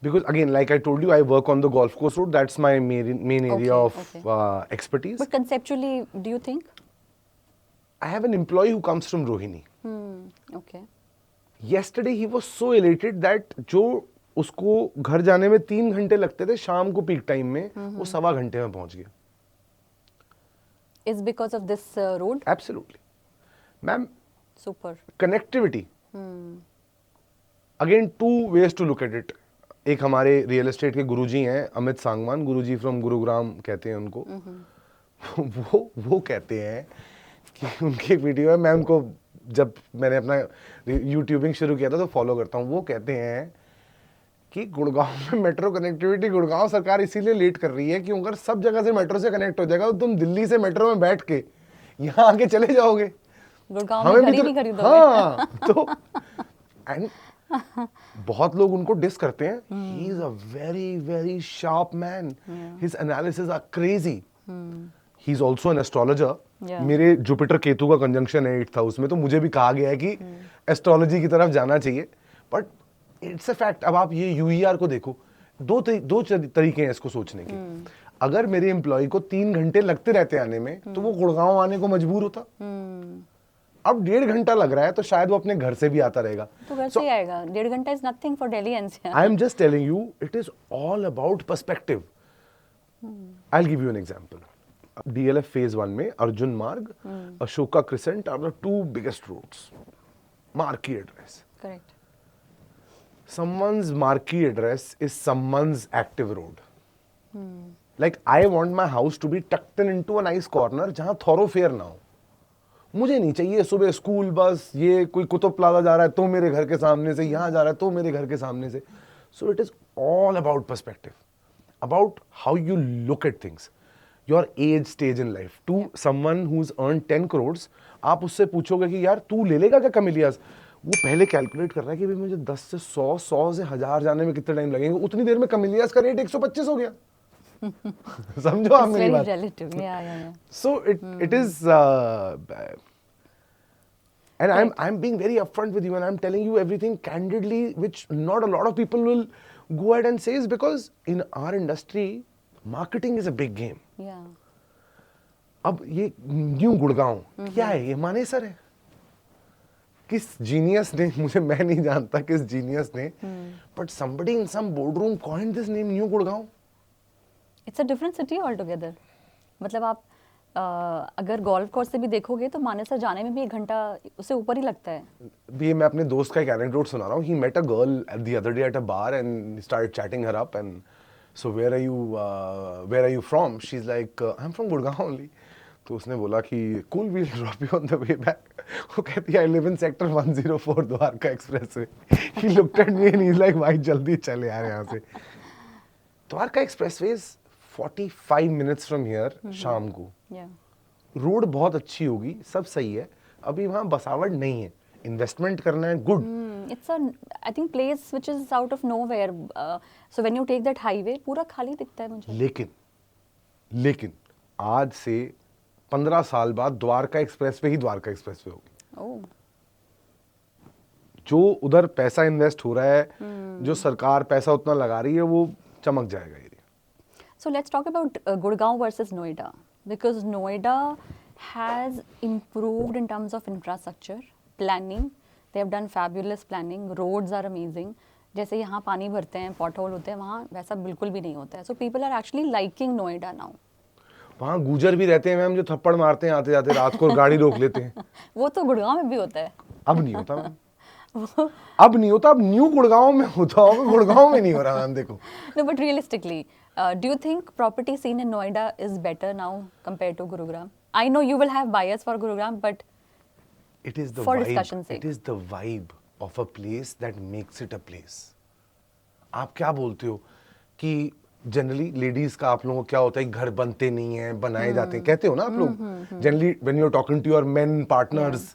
Because again, like I told you, I work on the golf course road. That's my main area of expertise. But conceptually, do you think? I have an employee who comes from Rohini. Okay. Yesterday he was so elated that जो उसको घर जाने में 3 घंटे लगते थे शाम को पीक टाइम में, वो 1.25 घंटे में पहुंच गया. Is because of this road? Absolutely. Ma'am, Super. connectivity. Again, two ways to look at it. एक हमारे रियल एस्टेट के गुरुजी हैं अमित सांगवान, गुरुजी फ्रॉम गुरुग्राम कहते हैं उनको. वो कहते हैं कि उनकी वीडियो है, मैं उनको जब मैंने अपना यूट्यूबिंग शुरू किया था तो फॉलो करता हूँ. वो कहते हैं कि गुड़गांव में मेट्रो कनेक्टिविटी गुड़गांव सरकार इसीलिए लेट कर रही है कि अगर सब जगह से मेट्रो से कनेक्ट हो जाएगा तो तुम दिल्ली से मेट्रो में बैठ के यहाँ आके चले जाओगे. गुड़गांव में घर ही नहीं खरीदोगे. हाँ, तो एंड बहुत लोग उनको डिस करते हैं. He is a very very sharp man. His analysis are crazy. He is also an astrologer. मेरे जुपिटर केतु का कंजंक्शन है 8th हाउस में, तो मुझे भी कहा गया है कि एस्ट्रोलॉजी की तरफ जाना चाहिए. But it's a fact. अब आप ये यूईआर को देखो, दो तरीके हैं इसको सोचने के. अगर मेरे एम्प्लॉय को 3 घंटे लगते रहते आने में, तो वो गुड़गांव आने को मजबूर होता. अब 1.5 घंटा लग रहा है, तो शायद वो अपने घर से भी आता रहेगा. तो घर से ही आएगा. 1.5 घंटा is nothing for Delhi NCR. I am just telling you, it is all about perspective. I will give you an example. DLF phase 1 में Arjun Marg, Ashoka crescent are the 2 biggest roads. Marquee address. Correct. Someone's marquee address is someone's active road. Like I want my house to be tucked into a nice corner जहाँ thoroughfare ना हो. मुझे नहीं चाहिए सुबह school bus, ये कोई कुतुब प्लाजा जा रहा है तो मेरे घर के सामने से, यहाँ जा रहा है तो मेरे घर के सामने से. So it is all about perspective, about how you look at things, your age stage in life. To someone who's earned 10 crores, आप उससे पूछोगे कि यार तू ले लेगा क्या कमिलियास, वो पहले कैलकुलेट कर रहा है कि भाई मुझे 10 से 100, 100 से 1000 जाने में कितना टाइम लगेगा. उतनी देर में कमिलियास का रेट 125 हो गया. समझो आप मेरी बात. Relative. Yeah. So it is, and I'm being very upfront with you, and I'm telling you everything candidly, which not a lot of people will go ahead and say, is because in our industry, marketing is a big game. Yeah. अब ये new Gurgaon क्या है, ये मानेसर है. किस genius ने, मुझे मैं नहीं जानता किस जीनियस ने, but somebody in some boardroom coined this name new Gurgaon. It's a different city altogether. मतलब आप अगर गोल्फ कोर्स से भी देखोगे तो मानेसर जाने में भी 1 घंटा उससे ऊपर ही लगता है. ये मैं अपने दोस्त का एक एनेक्डोट सुना रहा हूँ. He met a girl at the other day at a bar and started chatting her up, and so where are you from? She's like, I'm from Gurgaon only. तो उसने बोला कि cool, we'll drop you on the way back. वो कहती है I live in sector 104 Dwarka expressway. He looked at me and he's like, भाई जल्दी चले यार यहाँ से. Dwarka expressway is 45 minutes from here शाम को. Yeah. रोड बहुत अच्छी होगी, सब सही है. अभी वहाँ बसावट नहीं है. इन्वेस्टमेंट करना है, good. It's a, I think, place which is out of nowhere. So when you take that highway, पूरा खाली दिखता है मुझे. लेकिन आज से 15 साल बाद द्वारका एक्सप्रेसवे ही द्वारका एक्सप्रेसवे होगी. Oh. जो उधर पैसा इन्वेस्ट हो रहा है, जो सरकार पैसा उतना लगा रही है, वो चमक जाएगा area. So let's talk about Gurgaon versus Noida, because Noida has improved in terms of infrastructure, planning. They have done fabulous planning. Roads are amazing. जैसे यहाँ पानी भरते हैं, पॉटहोल होते हैं, वहाँ वैसा बिल्कुल भी नहीं होता है. So people are actually liking Noida now. वहाँ गुजर भी रहते हैं मैम, जो थप्पड़ मारते हैं आते जाते, रात को गाड़ी रोक लेते हैं. वो तो गुड़गांव में भी होता है. अब नहीं होता मैम. अब नहीं होता. अब न्यू गुड़गांव में होता होगा, गुड़गांव में नहीं हो रहा मैम. देखो. No, but realistically, do you think property scene in Noida is better now compared to Gurugram? I know you will have bias for Gurugram, but it is the for vibe. discussion's sake. It is the vibe of a place that makes it a place. आप क्या बोलते हो कि generally ladies का आप लोगों को क्या होता है, घर बनते नहीं हैं, बनाए जाते हैं, कहते हो ना आप लोग. Generally when you are talking to your men partners,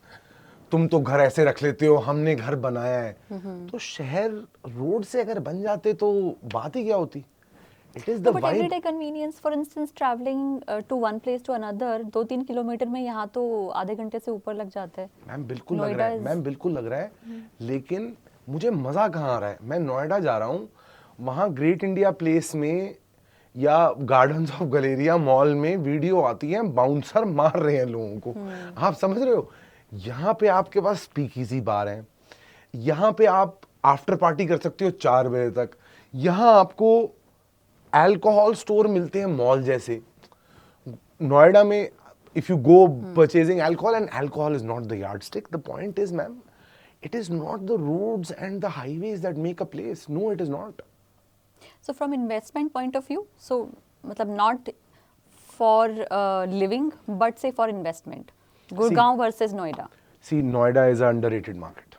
तुम तो घर ऐसे रख लेते हो, हमने घर बनाया है. तो शहर रोड से अगर बन जाते तो बात ही क्या होती. It is the but vibe. everyday convenience, for instance, traveling to one place to another, 2-3 kilometre में यहाँ तो आधे घंटे से ऊपर लग जाता है. मैम बिल्कुल लग रहा है, मैम बिल्कुल लग रहा है. लेकिन मुझे मजा कहाँ आ रहा है, मैं नोएडा जा रहा हूँ, वहाँ ग्रेट इंडिया प्लेस में या गार्डन्स ऑफ गलेरिया मॉल में वीडियो आती है, बाउंसर मार रहे हैं लोगों को। आप समझ रहे हो? यहाँ पे आपके पास स्पीकीजी बार है, यहाँ पे आप आफ्टर पार्टी कर सकते हो 4 बजे तक, यहाँ आपको अल्कोहल स्टोर मिलते हैं मॉल जैसे। नोएडा में if you go purchasing alcohol, and alcohol is not the yardstick, the point is, ma'am, it is not the roads and the highways that make a place. No, it is not. So from investment point of view, so matlab not for living, but say for investment. Gurgaon versus Noida. See, Noida is an underrated market.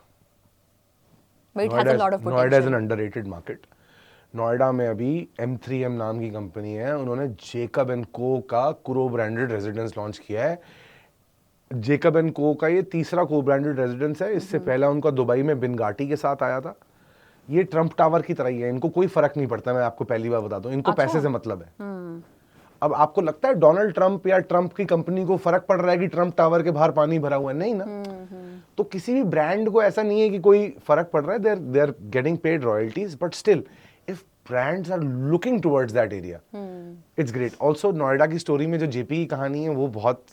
But it has a lot of potential. Noida is an underrated market. Noida में अभी M3M नाम की company है, उन्होंने Jacob and को का crow branded residence launch किया है। जेकब एंड को का ये तीसरा को ब्रांडेड रेजिडेंस है। इससे पहला उनका दुबई में बिनगाटी के साथ आया था। ये ट्रंप टावर की तरह ही है, इनको कोई फर्क नहीं पड़ता। मैं आपको पहली बार बता दूं, इनको पैसे से मतलब है। अब आपको लगता है डोनाल्ड ट्रंप या ट्रंप की कंपनी को फर्क पड़ रहा है कि ट्रंप टावर के बाहर पानी भरा हुआ है? नहीं ना। तो किसी भी ब्रांड को ऐसा नहीं है कि कोई फर्क पड़ रहा है। They are getting paid royalties, but still if brands are looking towards that area, it's great. Also Noida की स्टोरी में जो जेपी की कहानी है वो बहुत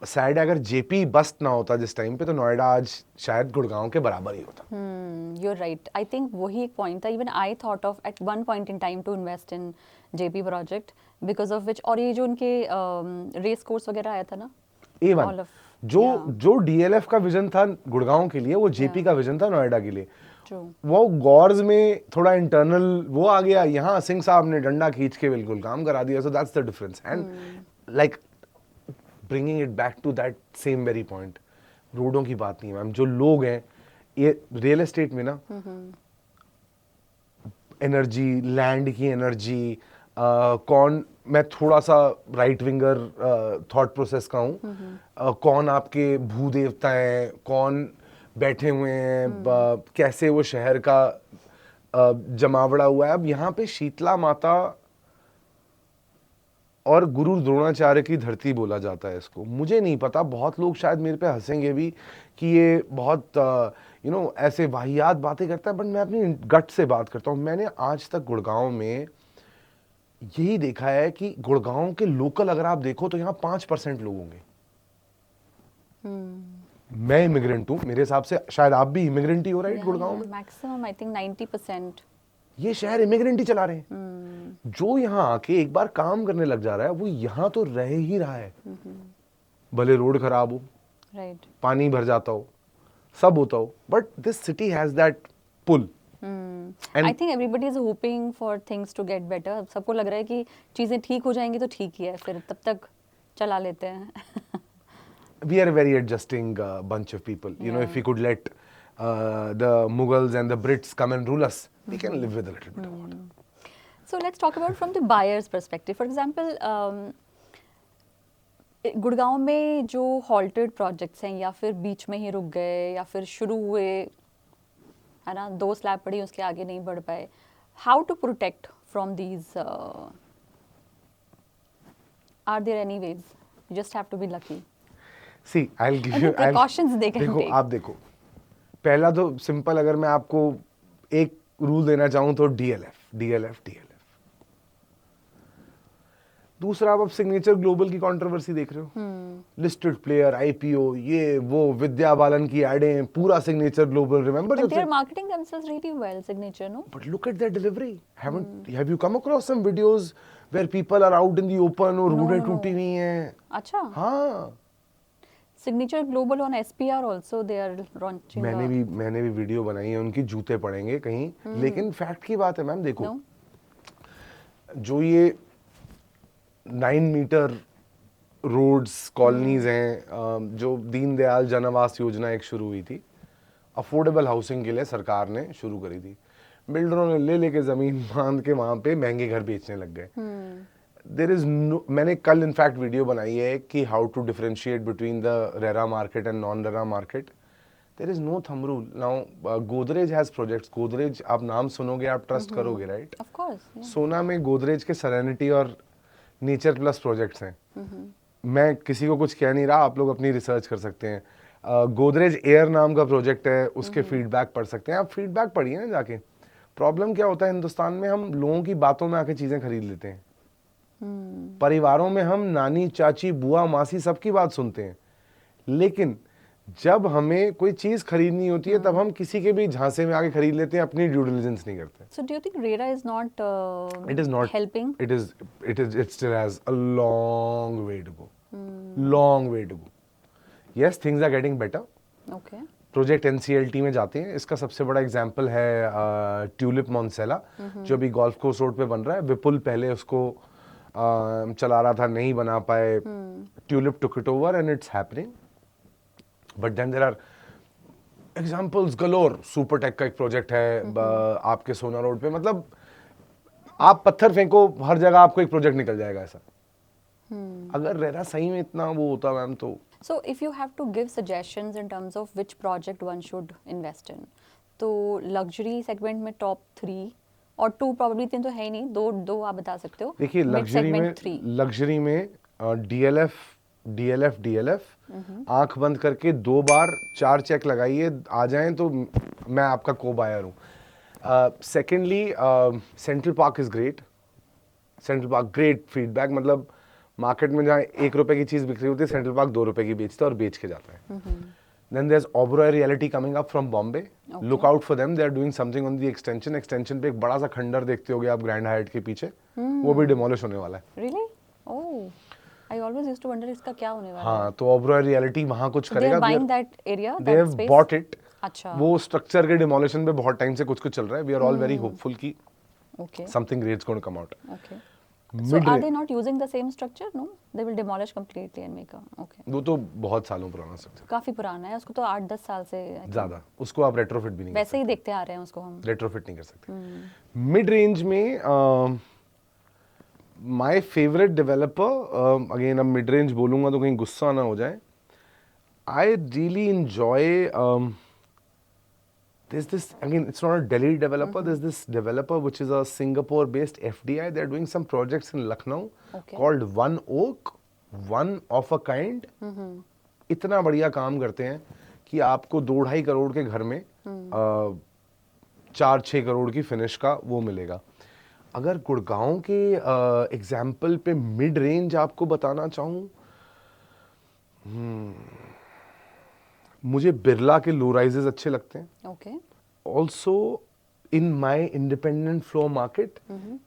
सैड है। अगर जेपी बस्ट ना होता जिस टाइम पे, तो नोएडा आज शायद गुड़गांव के बराबर ही होता। You're right. I think वही एक पॉइंट था। Even I thought of at one point in time to invest in JP project because of which, और ये जो उनके रेस कोर्स वगैरह आया था ना, A1 जो DLF का विजन था गुड़गांव के लिए, वो जेपी का विजन था नोएडा के लिए। वो गॉर्स में थोड़ा इंटरनल वो आ गया, यहाँ सिंह साहब ने डंडा खींच के बिल्कुल काम करा दिया। So that's the difference. And like bringing it back to that same very point, रोडों की बात नहीं है मैम, जो लोग हैं ये रियल एस्टेट में ना, एनर्जी, लैंड की एनर्जी, कौन, मैं थोड़ा सा राइट विंगर थॉट प्रोसेस का हूँ, कौन आपके भू देवता हैं, कौन बैठे हुए हैं, कैसे वो शहर का जमावड़ा हुआ है। अब यहाँ पे शीतला माता और गुरु द्रोणाचार्य की धरती बोला जाता है इसको। मुझे नहीं पता, बहुत लोग शायद मेरे पे हंसेंगे भी कि ये बहुत ऐसे वाहियात बातें करता है, बट मैं अपनी गट से बात करता हूँ। मैंने आज तक गुड़गांव में यही देखा है कि गुड़गांव के लोकल अगर आप देखो तो यहाँ 5% लोग होंगे। मैं इमिग्रेंट हूँ, मेरे हिसाब से शायद आप भी इमिग्रेंट ही हो, राइट? गुड़गांव में मैक्सिमम आई थिंक 90% ये शहर इमिग्रेंट ही चला रहे हैं। जो यहाँ आके एक बार काम करने लग जा रहा है, वो यहाँ तो रह ही रहा है। भले रोड खराब हो, राइट, पानी भर जाता हो, सब होता हो, but this city has that pull. I think everybody is hoping for things to get better. सबको लग रहा है कि चीजें ठीक हो जाएंगी तो ठीक ही है, फिर तब तक चला लेते हैं। We are a very adjusting bunch of people. You know, if we could let the Mughals and the Brits come and rule us, we can live with a little bit of water. So let's talk about from the buyer's perspective. For example, Gurgaon में जो halted projects हैं, या फिर बीच में ही रुक गए, या फिर शुरू हुए, है ना, 2 स्लैब पड़ी उसके आगे नहीं बढ़ पाए, how to protect from these? Are there any ways? You just have to be lucky. See, I'll give you precautions they can देखो, take. आप देखो, पहला तो सिंपल, अगर मैं आपको एक रूल देना चाहूँ तो DLF। दूसरा, आप अब सिग्नेचर ग्लोबल की कंट्रोवर्सी देख रहे हो, लिस्टेड प्लेयर, IPO, ये वो, विद्या बालन की एडें, पूरा signature global, remember? But they are marketing themselves really well, Signature, no? But look at their delivery. Have you come across some videos where people are out in the open और रोडें टूटी हुई हैं? अच्छा, हाँ, Signature Global on SPR also they are launching. मैंने भी video बनाई है, उनकी जूते पड़ेंगे कहीं, लेकिन फैक्ट की बात है मैम। देखो, जो ये 9 मीटर रोड्स, कॉलोनीज हैं, जो दीनदयाल जन आवास योजना एक शुरू हुई थी, अफोर्डेबल हाउसिंग के लिए सरकार ने शुरू करी थी। बिल्डरों ने ले लेके जमीन बांध के वहां पे महंगे घर बेचने लग गए। देयर इज नो, मैंने कल इनफैक्ट वीडियो बनाई है कि how to differentiate between the RERA market and non RERA market. There is no thumb rule. Now Godrej has projects. Godrej, आप नाम सुनोगे आप ट्रस्ट करोगे, राइट? Of course. सोना में गोदरेज के सेरेनिटी और नेचर प्लस प्रोजेक्ट्स हैं। मैं किसी को कुछ कह नहीं रहा, आप लोग अपनी रिसर्च कर सकते हैं। गोदरेज एयर नाम का प्रोजेक्ट है, उसके फीडबैक पढ़ सकते हैं आप। फीडबैक पढ़िए ना जाके, प्रॉब्लम क्या होता है हिंदुस्तान में, हम लोगों की बातों में आके चीजें खरीद लेते हैं। परिवारों में हम नानी, चाची, बुआ, मासी सबकी बात सुनते हैं, लेकिन जब हमें कोई चीज खरीदनी होती है तब हम किसी के भी झांसे में आके खरीद लेते हैं, अपनी ड्यू डिलिजेंस नहीं करते। So do you think RERA is not It is not helping? it still has a long way to go. Long way to go. Yes, things are getting better. Okay. Project NCLT में जाते हैं। इसका सबसे बड़ा example है tulip मॉन्सेला, जो अभी golf course road पे बन रहा है। विपुल पहले उसको चला रहा था, नहीं बना पाए, Tulip took it over and it's happening. But then there are examples galore. Supertech का एक प्रोजेक्ट है आपके सोना रोड पे, मतलब आप पत्थर फेंको हर जगह आपको एक प्रोजेक्ट निकल जाएगा ऐसा। अगर रेरा सही में इतना वो होता मैम तो। So if you have to give suggestions in terms of which project one should invest in, तो luxury segment में top 3 और 2 probably 3 तो है ही नहीं, दो आप बता सकते हो। देखिए लग्जरी में डीएलएफ आंख बंद करके 2 बार 4 चेक लगाइए, आ जाएं तो मैं आपका को बायर हूँ। Secondly central park is great. Central park great feedback, मतलब मार्केट में जहाँ 1 रुपए की चीज बिक रही होती है, सेंट्रल पार्क 2 रुपए की बेचता है और बेच के जाता है। Then there is Oberoi realty coming up from Bombay, look out for them, they are doing something on the extension पे एक बड़ा सा खंडर देखते होगे आप ग्रैंड हायट के पीछे, वो भी डिमोलिश होने वाला है। Really? Oh, I always used to wonder इसका क्या होने वाला है। हाँ, तो ओबरॉय रियलिटी वहाँ कुछ So they करेगा। are buying that area, they that have space? bought it। अच्छा। वो स्ट्रक्चर के डिमोलिशन पे बहुत टाइम से कुछ चल रहा है। We are all very hopeful कि Okay. Something great is going to come out. Okay. So Mid- are they not using the same structure? No, they will demolish completely and make a. Okay. वो तो बहुत सालों पुराना structure, काफी पुराना है, उसको तो 8-10 साल से I think ज्यादा, उसको आप रेट्रोफिट भी नहीं कर वैसे ही देखते आ रहे हैं उसको हम। सकते, रेट्रोफिट नहीं कर सकते। मिड रेंज में माय फेवरेट डेवलपर, अगेन अब मिड रेंज बोलूंगा तो कहीं गुस्सा ना हो जाए, I really enjoy there's this, again it's not a Delhi developer, there's this developer which is a Singapore based FDI. They're doing some projects in Lucknow called One Oak, One of a Kind. इतना बढ़िया काम करते हैं कि आपको 2-2.5 करोड़ के घर में 4-6 करोड़ की फिनिश का वो मिलेगा। अगर गुड़गांव के एग्जाम्पल पे मिड रेंज आपको बताना चाहूँ, मुझे बिरला के लो राइजेस अच्छे लगते हैं। Okay. Also, in my independent floor market,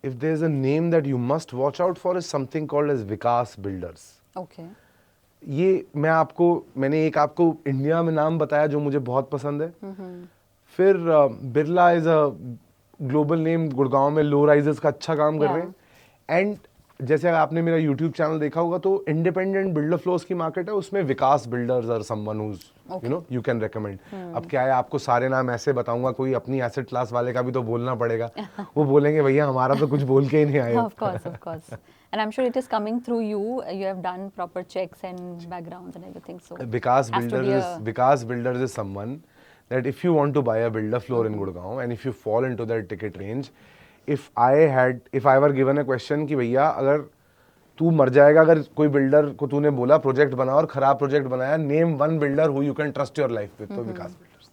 if there's a name that you must watch out for is something called as Vikas Builders. Okay. ये मैंने एक आपको इंडिया में नाम बताया जो मुझे बहुत पसंद है। फिर Birla is a global name, Gurgaon में लो राइजेस का अच्छा काम कर रहे हैं। एंड जैसे आपने मेरा YouTube चैनल देखा होगा तो इंडिपेंडेंट बिल्डर फ्लोर्स की मार्केट है, उसमें विकास बिल्डर्स और someone whose you know you can recommend. अब क्या है, आपको सारे नाम ऐसे बताऊंगा, कोई अपनी एसेट क्लास वाले का भी तो बोलना पड़ेगा। वो बोलेंगे भैया हमारा तो कुछ बोल के ही नहीं आए। Of course. And I'm sure it is coming through you. You have done proper checks and backgrounds and everything. So Vikas has to be Builders is someone that if you want to buy a builder floor in Gurgaon and if you fall into that ticket range, if I were given a question कि भैया अगर तू मर जाएगा, अगर कोई builder को तूने बोला प्रोजेक्ट बना और खराब प्रोजेक्ट बनाया, name one builder who you can trust your life with, तो विकास बिल्डर्स।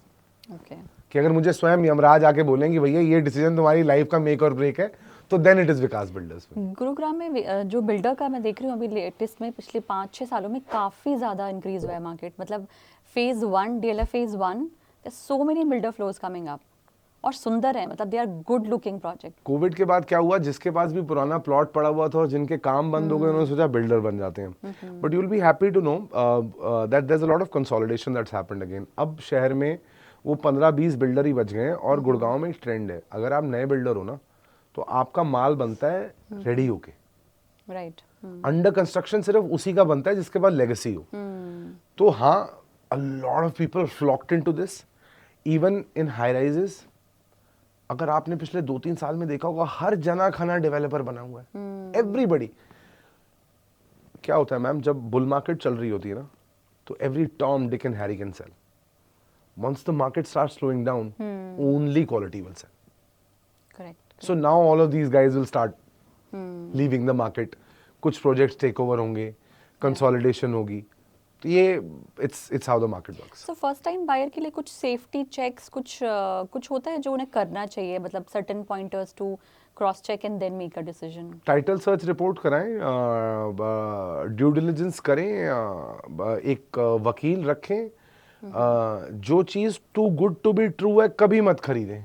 Okay. कि अगर मुझे स्वयं यमराज आके बोलेंगे भैया ये डिसीजन तुम्हारी लाइफ का मेक और ब्रेक है, तो then it is Vikas builders. Gurugram में जो बिल्डर का मैं देख रही हूँ अभी लेटेस्ट में, पिछले 5-6 सालों में काफ़ी ज़्यादा इंक्रीज हुआ है मार्केट। मतलब phase 1 DLF phase 1, there so many builder floors coming up और सुंदर है, मतलब they are good looking project. Covid के बाद क्या हुआ, जिसके पास भी पुराना प्लॉट पड़ा हुआ था और जिनके काम बंद हो गए, उन्होंने सोचा बिल्डर बन जाते हैं। But you will be happy to know that there is a lot of consolidation that's happened again. अब शहर में वो 15-20 बिल्डर ही बच गए हैं और गुड़गांव में एक ट्रेंड है, अगर आप नए बिल्डर हो ना तो आपका माल बनता है रेडी होके, राइट। अंडर कंस्ट्रक्शन सिर्फ उसी का बनता है जिसके पास लेगेसी हो। तो हाँ, a lot of people flocked into this, even in high rises. अगर आपने पिछले 2-3 साल में देखा होगा, हर जना खना डेवलपर बना हुआ है, एवरीबडी। क्या होता है मैम, जब बुल मार्केट चल रही होती है ना, तो every Tom Dick and Harry can sell. Once the market starts slowing down, only quality will sell. Correct. So now all of these guys will start leaving the market. कुछ projects take over होंगे, consolidation होगी, तो ये it's how the market works. So first time buyer के लिए कुछ safety checks कुछ होता है जो उन्हें करना चाहिए, मतलब certain pointers to cross check and then make a decision? Title search report कराएं, ड्यू डिलिजेंस करें, एक वकील रखें. जो चीज़ too good to be true है कभी मत खरीदें.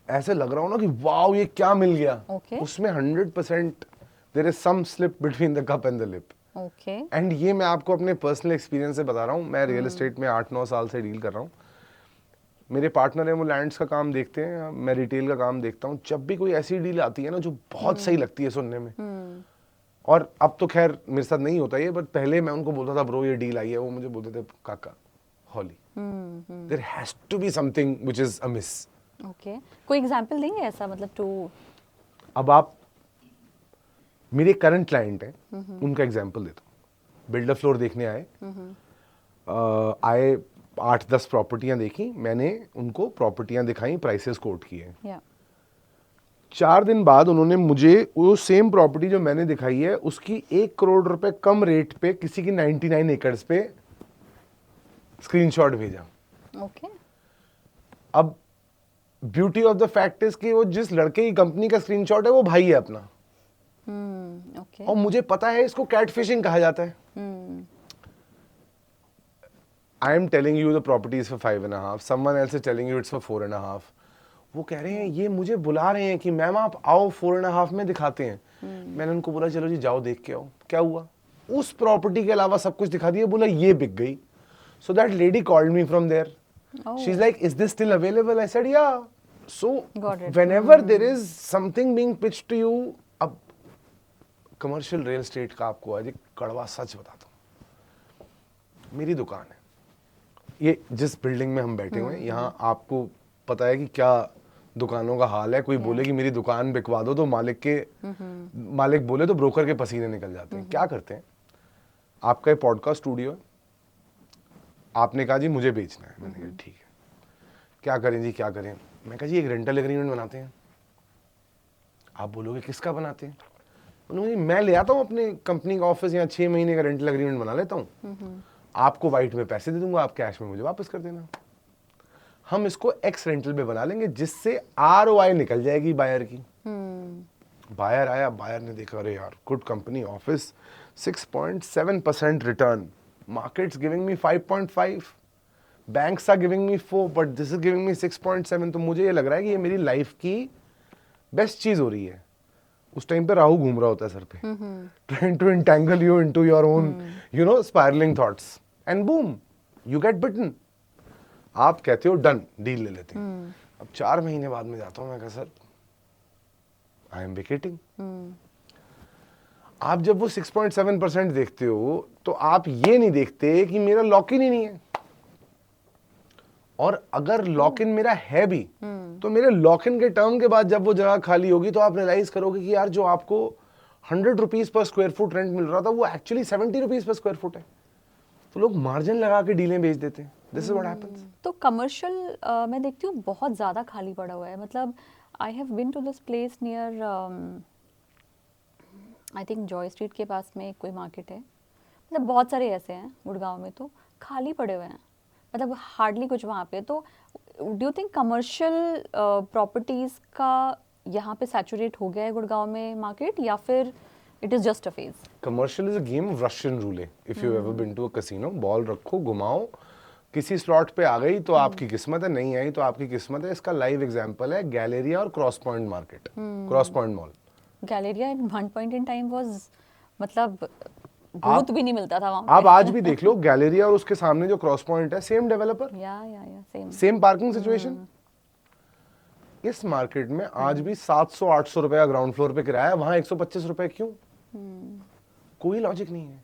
ऐसे लग रहा हो ना कि वाओ ये क्या मिल गया, Okay. उसमें 100% there is some slip between the cup and the lip. Okay. And ये मैं आपको अपने पर्सनल एक्सपीरियंस से बता रहा हूँ. मैं रियल एस्टेट में 8-9 साल से डील कर रहा हूँ. मेरे पार्टनर है, वो लैंड्स का काम देखते हैं, मैं रिटेल का काम देखता हूँ. जब भी कोई ऐसी डील आती है ना जो बहुत सही लगती है सुनने में, और अब तो खैर मेरे साथ नहीं होता ये, बट पहले मैं उनको बोलता था ब्रो ये डील आई है, वो मुझे बोलते थे काका हॉली there has to be something which is a miss. Okay. कोई एग्जांपल देंगे ऐसा, मतलब टू? अब आप मेरे करंट क्लाइंट हैं, उनका एग्जांपल देता हूँ. बिल्डर फ्लोर देखने आए, आए 8-10 प्रॉपर्टियां देखी, मैंने उनको प्रॉपर्टियां दिखाई, प्राइसेस कोट किए. या 4 दिन बाद उन्होंने मुझे वो सेम प्रॉपर्टी जो मैंने दिखाई है उसकी 1 करोड़ रुपए कम रेट पे किसी की 99 एकड़्स पे स्क्रीनशॉट भेजा. ओके. अब beauty of the fact is कि वो जिस लड़के की कंपनी का स्क्रीनशॉट है वो भाई है अपना, ओके. और मुझे पता है इसको कैट फिशिंग कहा जाता है. I am telling you the property is for 5.5, someone else is telling you it's for 4.5. वो कह रहे हैं, ये मुझे बुला रहे हैं कि मैम आप आओ 4.5 में दिखाते हैं. मैंने उनको बोला चलो जी जाओ देख के आओ. क्या हुआ, उस प्रॉपर्टी के अलावा सब कुछ दिखा दिया. बोला ये बिक गई. So that lady called me from there. She is like is this still available? I said yeah. So whenever there is something being pitched to you. अब कमर्शियल रियल एस्टेट का आपको आज एक कड़वा सच बताता हूँ. मेरी दुकान है, ये जिस बिल्डिंग में हम बैठे हुए हैं, यहाँ आपको पता है कि क्या दुकानों का हाल है. कोई बोले कि मेरी दुकान बिकवा दो तो मालिक बोले तो ब्रोकर के पसीने निकल जाते हैं. क्या करते हैं, आपका एक पॉडकास्ट स्टूडियो है, आपने कहा जी मुझे बेचना है. मैंने कहा ठीक है, क्या करें जी क्या करें. मैं कहा जी एक रेंटल एग्रीमेंट बनाते हैं. आप बोलोगे किसका बनाते हैं? उन्होंने, मैं ले आता हूँ अपने कंपनी का ऑफिस, यहाँ 6 महीने का रेंटल एग्रीमेंट बना लेता हूँ, आपको वाइट में पैसे दे दूंगा, आप कैश में मुझे वापस कर देना. हम इसको एक्स रेंटल में बना लेंगे जिससे ROI निकल जाएगी बायर की. बायर आया, बायर ने देखा अरे यार good company, office 6.7% return, markets giving me 5.5, banks are giving me 4, but this is giving me 6.7. तो मुझे ये लग रहा है कि ये मेरी लाइफ की बेस्ट चीज हो रही है. उस टाइम पे राहु घूम रहा होता है सर पे, trying to entangle you into your own spiralling thoughts, and boom you get bitten. आप कहते हो डन, डील ले लेते हैं. अब 4 महीने बाद में जाता हूं, मैं कहा सर आई एम वेकेटिंग. आप जब वो 6.7% देखते हो तो आप ये नहीं देखते कि मेरा लॉक इन ही नहीं है. और अगर लॉक इन मेरा है भी तो मेरे लॉक इन के टर्म के बाद जब वो जगह खाली होगी तो आप रियलाइज करोगे कि यार जो आपको 100 rupees per square foot rent मिल रहा था वो actually 70 rupees per square foot है. तो लोग मार्जिन लगा के डीलें बेच देते हैं. This is what happens. तो कमर्शियल मैं देखती हूँ बहुत ज़्यादा खाली पड़ा हुआ है. मतलब I have been to this place near, I think Joy Street के पास में कोई मार्केट है. मतलब बहुत सारे ऐसे हैं गुड़गांव में, तो खाली पड़े हुए हैं, मतलब हार्डली कुछ वहाँ पे. तो do you think commercial properties का यहाँ पे सैचुरेट हो गया है गुड़गांव में मार्केट, या फिर it is just a phase? Commercial is a game of Russian roulette. If you ever been to a casino, ball रखो, घुमाओ, किसी स्लॉट पे आ गई तो आपकी किस्मत है, नहीं आई तो आपकी किस्मत है. इसका लाइव एग्जांपल है गैलेरिया और Cross Point market, Cross Point mall. Galleria at one point in time was, मतलब भूत भी नहीं मिलता था वहाँ आप आज भी देख लो गैलेरिया और उसके सामने जो क्रॉस पॉइंट है, सेम डेवलपर, या सेम पार्किंग सिचुएशन. इस मार्केट में आज भी 700-800 रुपए का ग्राउंड फ्लोर पे किराया है, वहां 125 रुपए क्यों? कोई लॉजिक नहीं है.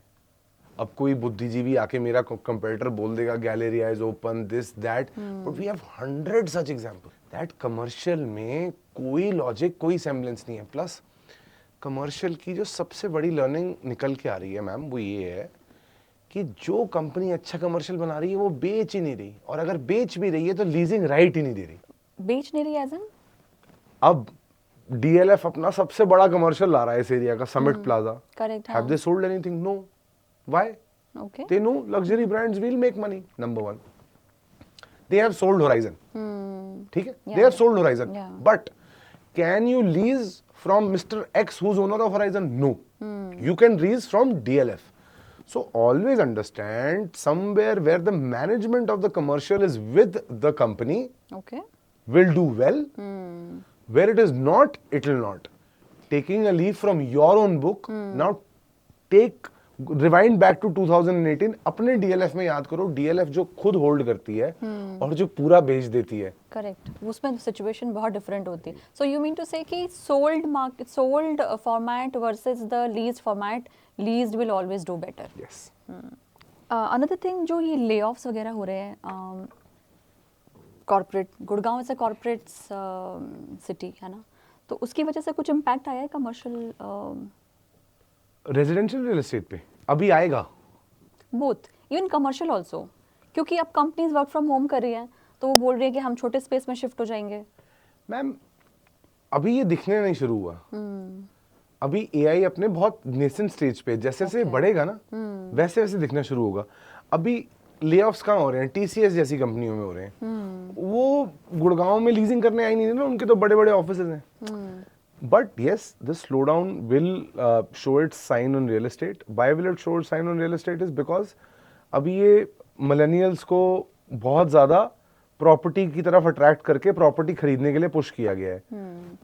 अब कोई बुद्धिजीवी आके मेरा कंपेटिटर बोल देगा Galleria is open, this that, but we have 100 such example that commercial में कोई लॉजिक, कोई सेम्बलेंस नहीं है. प्लस कमर्शियल की जो सबसे बड़ी लर्निंग निकल के आ रही है मैम, वो ये है कि जो कंपनी अच्छा कमर्शियल बना रही है वो बेच ही नहीं रही, और अगर बेच भी रही है तो लीजिंग राइट ही नहीं दे रही. बेच नहीं रही एज इन? अब DLF अपना सबसे बड़ा कमर्शियल ला रहा है इस एरिया का, Summit Plaza. Correct. Have they sold anything? No. Why? Okay. They know luxury brands will make money. Number one, they have sold Horizon. ठीक है? They have sold Horizon. Yeah. But can you lease from Mr. X, who's owner of Horizon? No. You can lease from DLF. So always understand, somewhere where the management of the commercial is with the company Okay. will do well. Where it is not, it will not. Taking a leaf from your own book, now rewind back to 2018, अपने DLF में याद करो, DLF जो खुद hold करती है और जो पूरा बेच देती है. करेक्ट, उसमें सिचुएशन बहुत डिफरेंट होती है. सो यू मीन टू से कि sold format versus the leased format, leased will always do better. Yes. Another thing, जो ये ले ऑफ्स वगैरह हो रहे हैं, कॉर्पोरेट, गुड़गांव ऐसे कॉर्पोरेट सिटी है ना, तो उसकी वजह से कुछ इम्पैक्ट आया है कमर्शियल? रेजिडेंशियल रियल एस्टेट पे अभी आएगा. बोथ, इवन कमर्शियल ऑल्सो, क्योंकि अब कंपनीज वर्क फ्रॉम होम कर रही हैं, तो वो बोल रही है कि हम छोटे स्पेस में शिफ्ट हो जाएंगे. मैम, अभी ये दिखने नहीं शुरू हुआ. अभी एआई अपने बहुत नेसेंट स्टेज पे, जैसे जैसे बढ़ेगा ना वैसे वैसे दिखना शुरू होगा. अभी लेऑफ्स कहाँ हो रहे हैं? टीसीएस जैसी कंपनियों में हो रहे हैं. वो गुड़गांव में लीजिंग करने आई नहीं है ना, उनके तो बड़े बड़े ऑफिसेज हैं. But yes, this slowdown will show its sign on real estate. Why will it show its sign on real estate? Is because अभी ये millennials को बहुत ज़्यादा प्रॉपर्टी की तरफ अट्रैक्ट करके प्रॉपर्टी खरीदने के लिए पुश किया गया है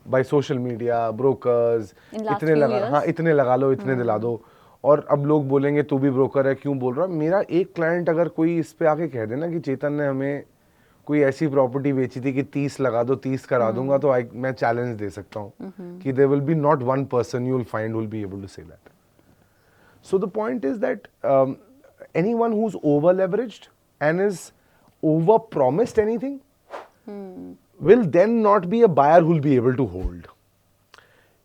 बाय सोशल मीडिया, ब्रोकर्स. इतने लगा, हाँ इतने लगा लो, इतने दिला दो. और अब लोग बोलेंगे तू भी ब्रोकर है, क्यों बोल रहा? मेरा एक क्लाइंट अगर कोई इस पे आके कह देना कि चेतन ने हमें कोई ऐसी प्रॉपर्टी बेची थी कि 30 लगा दो, 30 करा दूंगा, तो मैं चैलेंज दे सकता हूँ कि there will be not one person you will find who will be able to say that. So the point is that anyone who is over leveraged and is over promised anything will then not be a buyer who will be able to hold.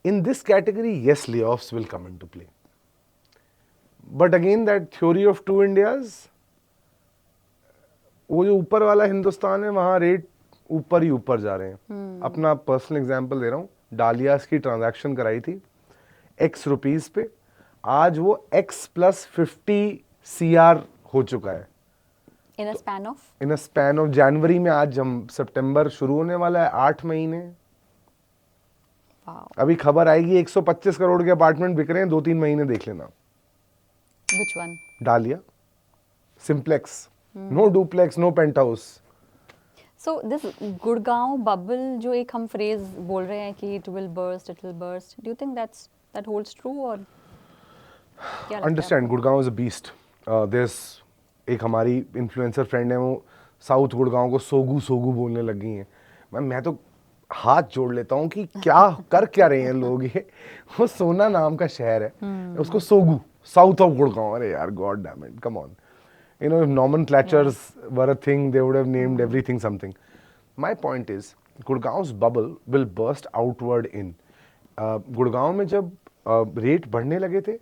In this category, yes, layoffs will come into play. But again, that theory of two Indias, वो जो ऊपर वाला हिंदुस्तान है, वहाँ rate ऊपर ही ऊपर जा रहे हैं. अपना पर्सनल एग्जांपल दे रहा हूँ. डालियास की ट्रांजैक्शन कराई थी X रुपीस पे, आज वो X + 50 CR हो चुका है. इन अ स्पैन ऑफ जनवरी में. आज हम सितंबर शुरू होने वाला है, 8 महीने. Wow. अभी खबर आएगी 125 करोड़ के अपार्टमेंट बिक रहे हैं, 2-3 महीने देख लेना. Which one? Dahlia, simplex, no duplex, no penthouse. So this Gurgaon bubble जो एक हम फ्रेज बोल रहे हैं कि it will burst, do you think that holds true or क्या लगता है अंडरस्टैंड, आपको? Gurgaon is a beast. There's एक हमारी इन्फ्लुएंसर फ्रेंड है, वो साउथ गुड़गांव को सोगू सोगू बोलने लग गई हैं. मैं तो हाथ जोड़ लेता हूँ कि क्या कर क्या रहे हैं लोग ये. वो सोना नाम का शहर है, उसको सोगू, साउथ ऑफ गुड़गांव. अरे यार, god damn it, come on. You know, if nomenclatures were a thing, they would have named everything something. My point is, Gurgaon's bubble will burst outward in. Gurgaon में जब रेट बढ़ने लगे थे,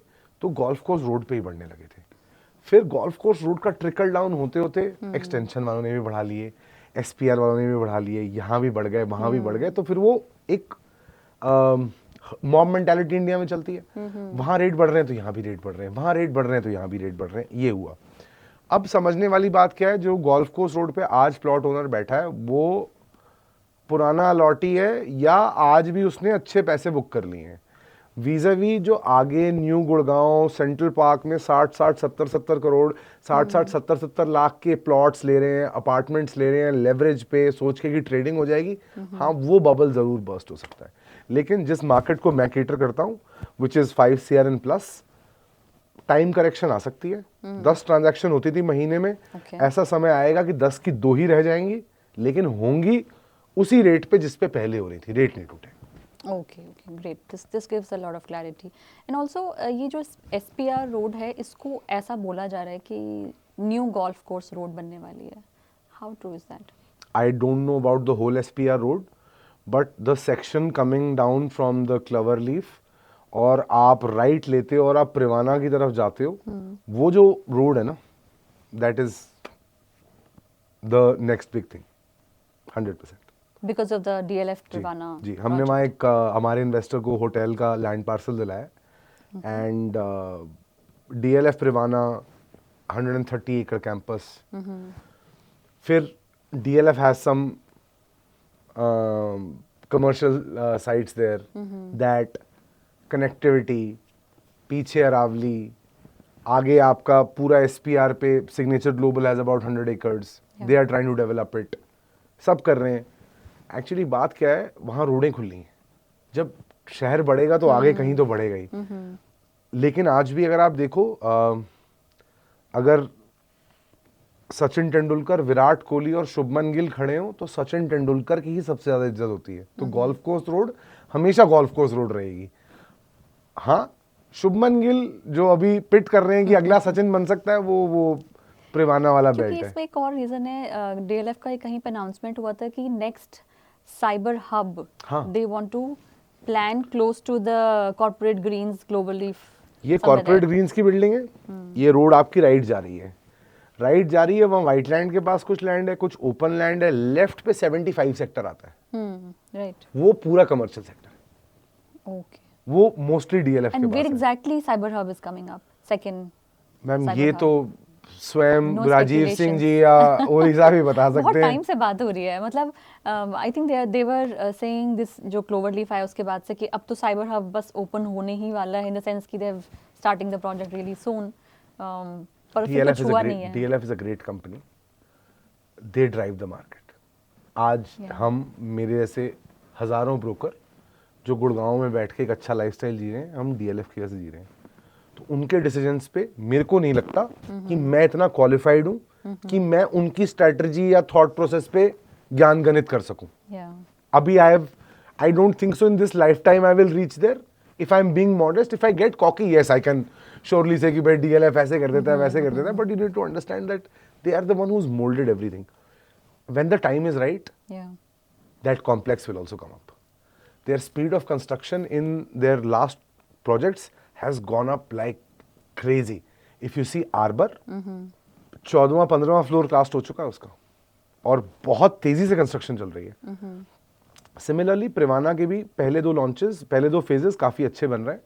तो गोल्फ कोर्स रोड पे ही बढ़ने लगे थे. फिर गोल्फ कोर्स रोड का ट्रिकल डाउन होते होते एक्सटेंशन वालों ने भी बढ़ा लिए, एसपीआर वालों ने भी बढ़ा लिए, यहाँ भी बढ़ गए, वहाँ भी बढ़ गए. तो फिर वो एक मॉब मेंटालिटी इंडिया में चलती है. वहाँ रेट बढ़ रहे हैं तो यहाँ भी रेट बढ़ रहे हैं, वहाँ रेट बढ़ रहे हैं तो यहाँ भी रेट बढ़ रहे हैं. ये हुआ. अब समझने वाली बात क्या है, जो गोल्फ कोर्स रोड पे आज प्लॉट ओनर बैठा है, वो पुराना अलॉटी है या आज भी उसने अच्छे पैसे बुक कर लिए हैं. वीज़ावी जो आगे न्यू गुड़गांव सेंट्रल पार्क में 60-60, 70-70 करोड़, 60-60, 70-70 लाख के प्लॉट्स ले रहे हैं, अपार्टमेंट्स ले रहे हैं, लेवरेज पे सोच के कि ट्रेडिंग हो जाएगी, हाँ वो बबल ज़रूर बर्स्ट हो सकता है. लेकिन जिस मार्केट को मैं केटर करता हूँ, which is 5 CR and plus, time correction आ सकती है. 10 ट्रांजैक्शन होती थी महीने में, ऐसा समय आएगा कि 10 की 2 ही रह जाएंगी, लेकिन होंगी उसी रेट पे जिस पे पहले हो रही थी. रेट नहीं टूटे. Okay, great. This gives a lot of clarity. And also ये जो SPR रोड है, इसको ऐसा बोला जा रहा है कि न्यू गोल्फ कोर्स रोड बनने वाली है. How true is that? I don't know about the whole SPR road, but the section coming down from the Cloverleaf और आप राइट लेते हो और आप प्रिवाना की तरफ जाते हो, वो जो रोड है ना, that is the next big thing, 100%. Because of the DLF Privana. जी, हमने वहाँ एक हमारे इन्वेस्टर को होटल का लैंड पार्सल दिलाया, and DLF Privana, 130 acre campus. फिर DLF has some commercial sites there. That connectivity, पीछे अरावली, आगे आपका पूरा SPR पे signature global has about 100 acres. They are trying to develop it. सब कर रहे हैं. एक्चुअली बात क्या है, वहाँ रोडें खुली हैं. जब शहर बढ़ेगा तो आगे कहीं तो बढ़ेगा ही. लेकिन आज भी अगर आप देखो, अगर सचिन तेंदुलकर, विराट कोहली और शुभमन गिल खड़े हो तो सचिन तेंदुलकर की ही सबसे ज्यादा इज्जत होती है. तो गोल्फ कोर्स रोड हमेशा गोल्फ कोर्स रोड रहेगी. हाँ, शुभमन गिल जो अभी पिट कर रहे हैं कि अगला सचिन बन सकता है, वो प्रेवाना वाला क्योंकि बेल्ट है. इसमें एक और रीजन है, डीएलएफ का कहीं पे अनाउंसमेंट हुआ था कि next Cyber Hub they want to plan close to the Corporate Greens globally. ये कॉर्पोरेट ग्रीन्स की बिल्डिंग है. ये रोड आपकी राइट जा रही है. वहाँ व्हाइट लैंड के पास कुछ लैंड है, कुछ ओपन लैंड है. लेफ्ट पे 75 सेक्टर आता है. राइट. वो पूरा कमर्शियल सेक्टर है. ओके. वो मोस्टली डीएलएफ के एंड पास वेयर है. Exactly cyber hub is coming up? Second ma'am cyber ये hub. तो स्वयं No राजीव सिंह speculations. जी या ओलिसा भी बता बहुत सकते टाइम हैं. से बात हो रही है. मतलब I think they were saying this, जो क्लोवर लीफ आया उसके बाद से, कि अब तो साइबर हब बस ओपन होने ही वाला है, इन द सेंस कि they have starting the project really सून. पर फिर कुछ हुआ नहीं है. DLF is a great company. They drive the market. आज हम, मेरे जैसे हजारों ब्रोकर जो गुड़गांव में बैठ के एक अच्छा लाइफस्टाइल जी रहे हैं, हम DLF की वजह से जी रहे हैं. तो उनके डिसीजंस पे मेरे को नहीं लगता कि मैं इतना क्वालिफाइड हूँ कि मैं उनकी स्ट्रेटजी या थॉट प्रोसेस पे ज्ञान गणित कर सकूं. अभी I don't think so in this life time I will reach there. If I am being modest, if I get cocky, yes I can surely say कि भाई DLF ऐसे कर देता है, वैसे कर देता है. But you need to understand that they are the one whose moulded everything. When the time is right, that complex will also come up. Their speed of construction in their last projects has gone up like crazy. If you see Arbor, 14वां 15वां floor cast हो चुका है उसका, और बहुत तेजी से कंस्ट्रक्शन चल रही है. सिमिलरली प्रेवाना के भी पहले दो फेजेस काफी अच्छे बन रहे हैं.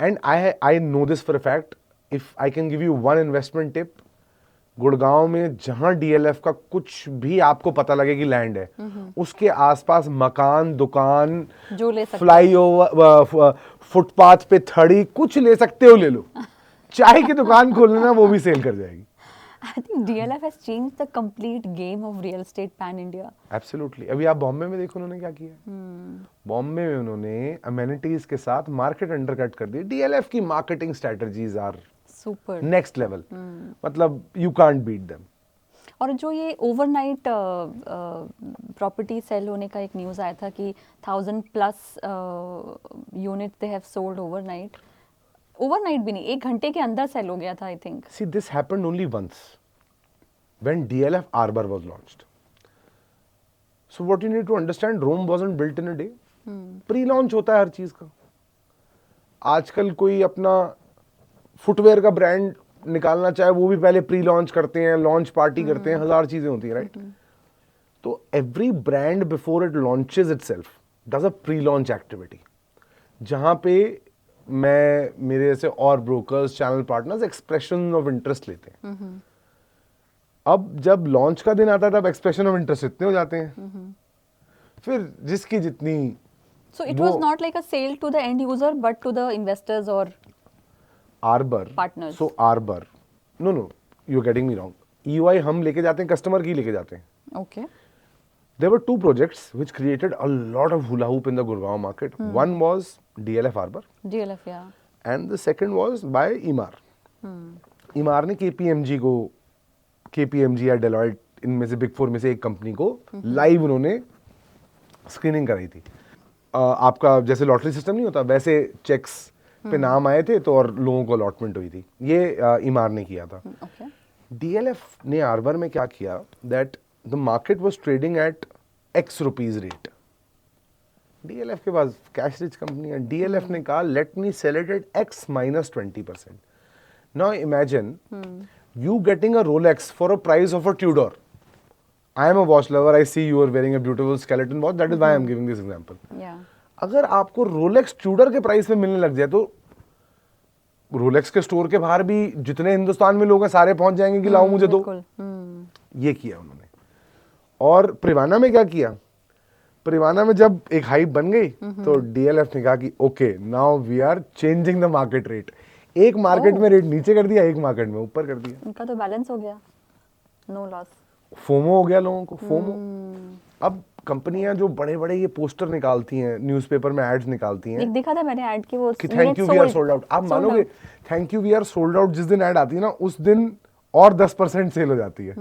And I know this for a fact. If I can give you one investment tip, Gurgaon में जहां DLF का कुछ भी आपको पता लगे कि लैंड है, उसके आसपास मकान, दुकान, जो ले सकते फ्लाईओवर, फुटपाथ पे थड़ी, कुछ ले सकते हो ले लो. चाय की दुकान खोल लेना, वो भी सेल कर जाएगी. I think DLF has changed the complete game of real estate pan India. Absolutely. अभी आप बॉम्बे में देखो उन्होंने क्या किया. बॉम्बे में उन्होंने अमेनिटीज के साथ मार्केट अंडरकट कर दी. DLF की marketing strategies are Super. Next level. मतलब यू कांट बीट देम. और जो ये ओवरनाइट प्रॉपर्टी सेल होने का एक न्यूज़ आया था कि 1000+ unit they have sold overnight भी नहीं, 1 घंटे के अंदर सेल हो गया था, I think. See, this happened only once when DLF Arbor was launched. So what you need to understand, Rome wasn't built in a day. Pre-launch होता है हर चीज का. आजकल कोई अपना फुटवेयर का ब्रांड निकालना चाहे, वो भी पहले प्री लॉन्च करते हैं, लॉन्च पार्टी करते हैं, हजार चीजें होती है, राइट. तो every brand before it launches itself does a pre launch activity, जहां पे मैं, मेरे जैसे और brokers, channel partners expression of interest लेते हैं. अब जब लॉन्च का दिन आता है तब एक्सप्रेशन ऑफ इंटरेस्ट इतने हो जाते हैं. फिर जिसकी जितनी. So it was not like a sale to the end user but to the investors or Arbor partners. So Arbor, no, you're getting me wrong. EOI हम लेके जाते हैं, कस्टमर की लेके जाते हैं. Okay. There were two projects which created a lot of hula hoop in the Gurgaon market. One was DLF Arbor. DLF, yeah. And the second was by Emaar. Emaar ने KPMG या Deloitte, इनमें से big 4 में से एक company को live उन्होंने screening कराई थी. आपका जैसे लॉटरी सिस्टम नहीं होता, वैसे चेक्स पे नाम आए थे तो और लोगों को अलॉटमेंट हुई थी. ये इमार ने किया था. Okay. DLF ने आर्बर में क्या किया, that the market was trading at X rupees rate. DLF के पास कैश रिच कंपनी है. DLF ने कहा let me sell it at X minus 20%. Now imagine you getting a Rolex for a price of a Tudor. I am a watch lover. I see you are wearing a beautiful skeleton watch. That is why I am giving this example. Yeah. अगर आपको Rolex Tudor के price पे मिलने लग जाए तो Rolex के store के बाहर भी जितने हिंदुस्तान में लोग हैं सारे पहुंच जाएंगे कि लाओ मुझे दो। बिल्कुल। ये किया उन्होंने। और प्रिवाना में क्या किया, प्रिवाना में जब एक हाइप बन गई तो डीएलएफ ने कहा कि okay now we are changing the market rate. एक मार्केट में रेट नीचे कर दिया, एक मार्केट में ऊपर कर दिया। उनका तो बैलेंस हो गया, नो लॉस। फोमो हो गया लोगों को, फोमो। अब कंपनियां जो बड़े बड़े ये पोस्टर निकालती हैं, न्यूज़पेपर में एड्स निकालती हैं एक दिखा था मैंने ऐड की, वो कि thank you we are sold out. आप मानोगे thank you we are sold out जिस दिन ऐड आती है ना, उस दिन और 10% सेल हो जाती है।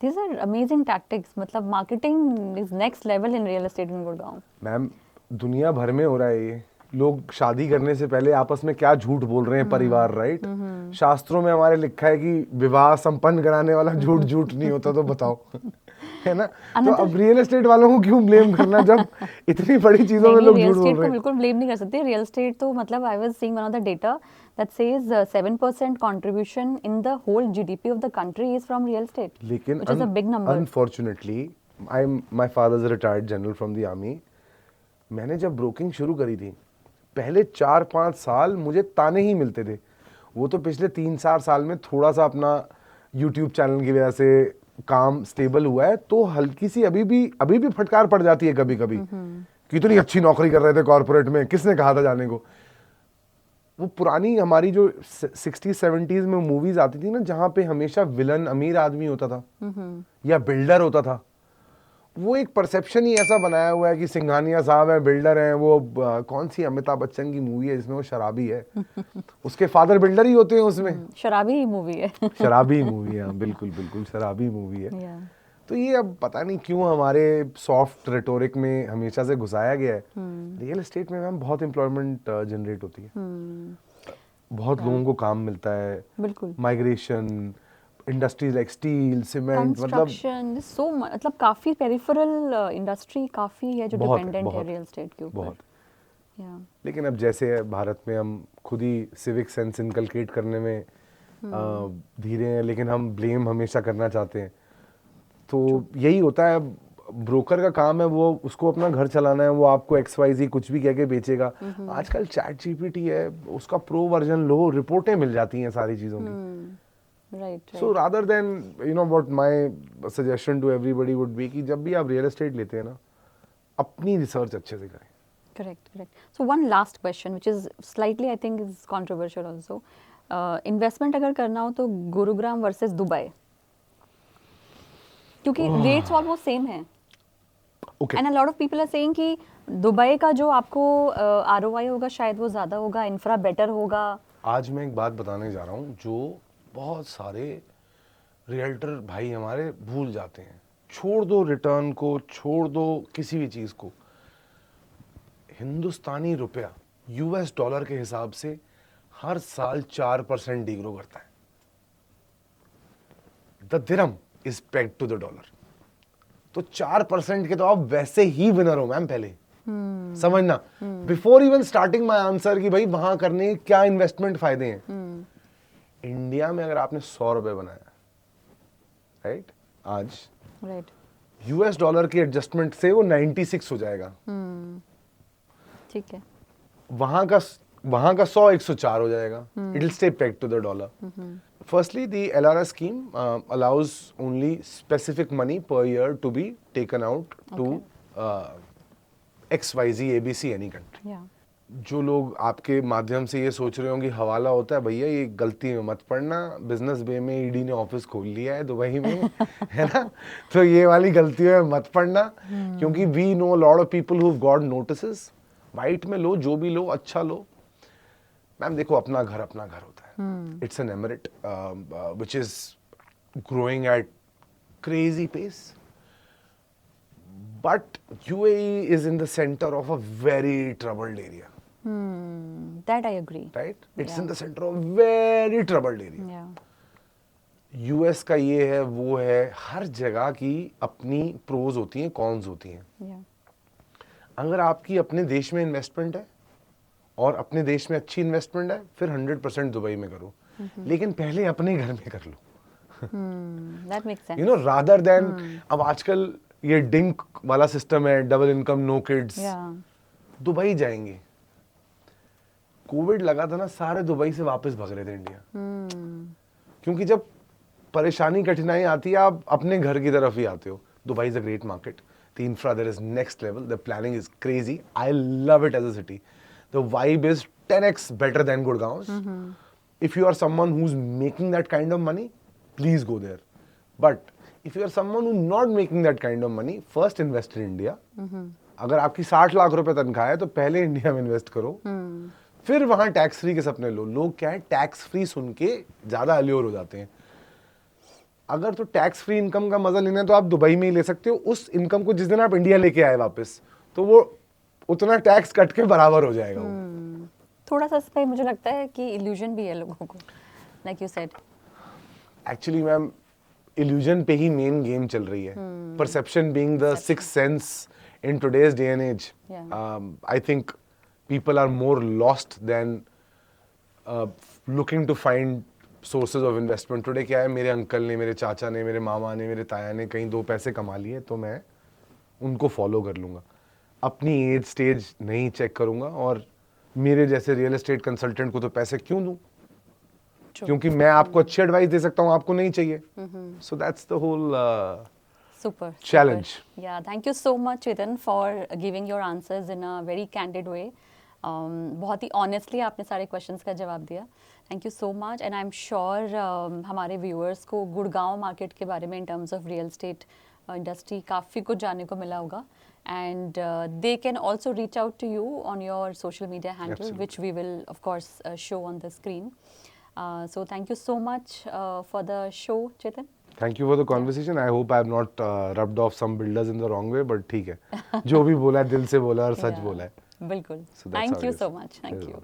These are amazing tactics. मतलब marketing is next level in real estate in Gurgaon. Ma'am दुनिया भर में हो रहा है ये। लोग शादी करने से पहले आपस में क्या झूठ बोल रहे हैं परिवार, राइट? शास्त्रों में हमारे लिखा है कि विवाह संपन्न कराने वाला झूठ नहीं होता, तो बताओ है ना? तो अब रियल एस्टेट वालों को क्यों ब्लेम करना जब इतनी बड़ी चीजों में लोग झूठ बोल रहे हैं? बिल्कुल ब्लेम नहीं कर सकते। रियल एस्टेट तो मतलब I was seeing one of the data that says 7% contribution in the whole GDP of the country is from real estate, लेकिन which is a big number. Unfortunately, my father is a retired general from the army. मैंने जब broking शुरू करी थी, पहले 4-5 साल मुझे ताने ही मिलते थे। वो तो पिछले 3-4 साल में थोड़ा सा अपना YouTube चैनल की वजह से काम स्टेबल हुआ है, तो हल्की सी अभी भी फटकार पड़ जाती है कभी कभी कि इतनी अच्छी नौकरी कर रहे थे कॉर्पोरेट में, किसने कहा था जाने को। वो पुरानी हमारी जो 60s-70s में मूवीज आती थी ना, जहाँ पे हमेशा विलन अमीर आदमी होता था या बिल्डर होता था, वो एक परसेप्शन ही ऐसा बनाया हुआ है कि सिंघानिया साहब हैं, बिल्डर हैं। वो कौन सी अमिताभ बच्चन की मूवी है जिसमें वो शराबी है, उसके फादर बिल्डर ही होते हैं उसमें। शराबी ही मूवी है। शराबी मूवी है, बिल्कुल बिल्कुल शराबी मूवी है। तो ये अब पता नहीं क्यों हमारे सॉफ्ट रेटोरिक में हमेशा से घुसाया गया है। रियल एस्टेट में मैम बहुत एम्प्लॉयमेंट जनरेट होती है, बहुत लोगों को काम मिलता है। बिल्कुल। Migration, industries like steel, cement, मतलब काफी पेरिफेरल इंडस्ट्री काफी है जो डिपेंडेंट है रियल एस्टेट के ऊपर। बहुत। लेकिन अब जैसे है भारत में, हम खुद ही सिविक सेंस इनकलकेट करने में धीरे हैं, लेकिन हम ब्लेम हमेशा करना चाहते हैं। तो यही होता है, ब्रोकर का काम है, वो उसको अपना घर चलाना है, वो आपको XYZ कुछ भी कह के बेचेगा। आजकल चैट GPT है, उसका प्रो वर्जन लो, रिपोर्टें मिल जाती हैं सारी चीजों की। Right. So rather than what my suggestion to everybody would be कि जब भी आप रियल एस्टेट लेते हैं ना, अपनी रिसर्च अच्छे से करें। Correct. So one last question, which is slightly, I think, is controversial also. Investment अगर करना हो तो गुरुग्राम वर्सेस दुबई, क्योंकि रेट्स ऑलमोस्ट सेम है। And a lot of people are saying कि दुबई का जो आपको ROI होगा शायद वो ज्यादा होगा, इंफ्रा बेटर होगा। आज मैं एक बात बताने जा रहा हूँ जो बहुत सारे रियल्टर भाई हमारे भूल जाते हैं। छोड़ दो रिटर्न को, छोड़ दो किसी भी चीज को, हिंदुस्तानी रुपया US डॉलर के हिसाब से हर साल 4% डिग्रो करता है। The dirham is pegged to the dollar, तो 4% के तो आप वैसे ही विनर हो मैम। पहले समझना, before even starting my answer कि भाई वहां करने के क्या इन्वेस्टमेंट फायदे हैं। इंडिया में अगर आपने 100 रुपए बनाया, राइट, आज, राइट, US डॉलर की एडजस्टमेंट से वो 96 हो जाएगा। ठीक है। वहां का 100 104 हो जाएगा। It will stay pegged to the dollar. Firstly, the LRS scheme allows only specific money per year to be taken out to XYZ ABC any country. Yeah. जो लोग आपके माध्यम से ये सोच रहे होंगे हवाला होता है, भैया ये गलती में मत पड़ना, बिजनेस बे में ED ने ऑफिस खोल लिया है दुबई में है ना, तो ये वाली गलतियों में मत पड़ना, क्योंकि we know a lot of people who've got notices. White में लो, जो भी लो, अच्छा लो। मैम देखो, अपना घर होता है। It's an emirate which is growing at crazy pace, but UAE is in the center of a very troubled area. That I agree. Right? It's in the center of very troubled area. Yeah. US का ये है, वो है, हर जगह की अपनी pros होती हैं, कॉन्स होती हैं। Yeah. अगर आपकी अपने देश में इन्वेस्टमेंट है और अपने देश में अच्छी इन्वेस्टमेंट है, फिर 100% दुबई में करो, लेकिन पहले अपने घर में कर लो। That makes sense. रादर देन, अब आजकल ये डिंक वाला सिस्टम है, double income no kids, Yeah. Dubai जाएंगे, कोविड लगा था ना, सारे दुबई से वापस भाग रहे थे इंडिया। क्योंकि जब परेशानी कठिनाई आती है, आप अपने घर की तरफ ही आते हो। Dubai is a great market, the infra there is next level, the planning is crazy, I love it as a city, the vibe is 10x better than Gurgaon's. If you are someone who's making that kind of money, please go there. But if you are someone who's not making that kind of money, first invest in India. अगर आपकी 60 लाख रुपए तनख्वाह है तो पहले India में invest करो, फिर वहां टैक्स फ्री के सपने लो। लोग क्या है, टैक्स फ्री सुन के ज्यादा अल्योर हो जाते हैं। अगर तो टैक्स फ्री इनकम का मजा लेना है तो आप दुबई में ही ले सकते हो। उस इनकम को जिस दिन आप इंडिया लेके आए वापस, तो वो उतना टैक्स कट के बराबर हो जाएगा वो। थोड़ा सा इसमें मुझे लगता है कि इल्यूजन भी है लोगों को, like you said. Actually ma'am, illusion पे ही मेन गेम चल रही है। Perception being the sixth sense in today's day and age. I think people are more lost than looking to find sources of investment. Today क्या है, मेरे uncle ने, मेरे चाचा ने, मेरे मामा ने, मेरे ताया ने कहीं 2 पैसे कमा लिए तो मैं उनको फॉलो कर लूँगा। अपनी एज स्टेज नहीं चेक करूँगा, और मेरे जैसे रियल एस्टेट कंसल्टेंट को तो पैसे क्यों दूँ? क्योंकि मैं आपको अच्छी एडवाइस दे सकता हूँ, आपको नहीं चाहिए। So that's the whole challenge. Yeah, thank you so much, Chetan, for giving your answers in a very candid way. बहुत ही ऑनेस्टली आपने सारे क्वेश्चंस का जवाब दिया। Thank you so much, and I am sure हमारे व्यूअर्स को Gurgaon market के बारे में in terms of real estate industry काफ़ी कुछ जानने को मिला होगा, and they can also reach out to you on your social media handle, which we will of course show on the screen. So thank you so much for the show, Chetan. Thank you for the conversation. I hope I have not rubbed off some builders in the wrong way, but ठीक है, जो भी बोला है दिल से बोला और सच बोला है। बिल्कुल। So that's how Thank it you is. so much. Thank you.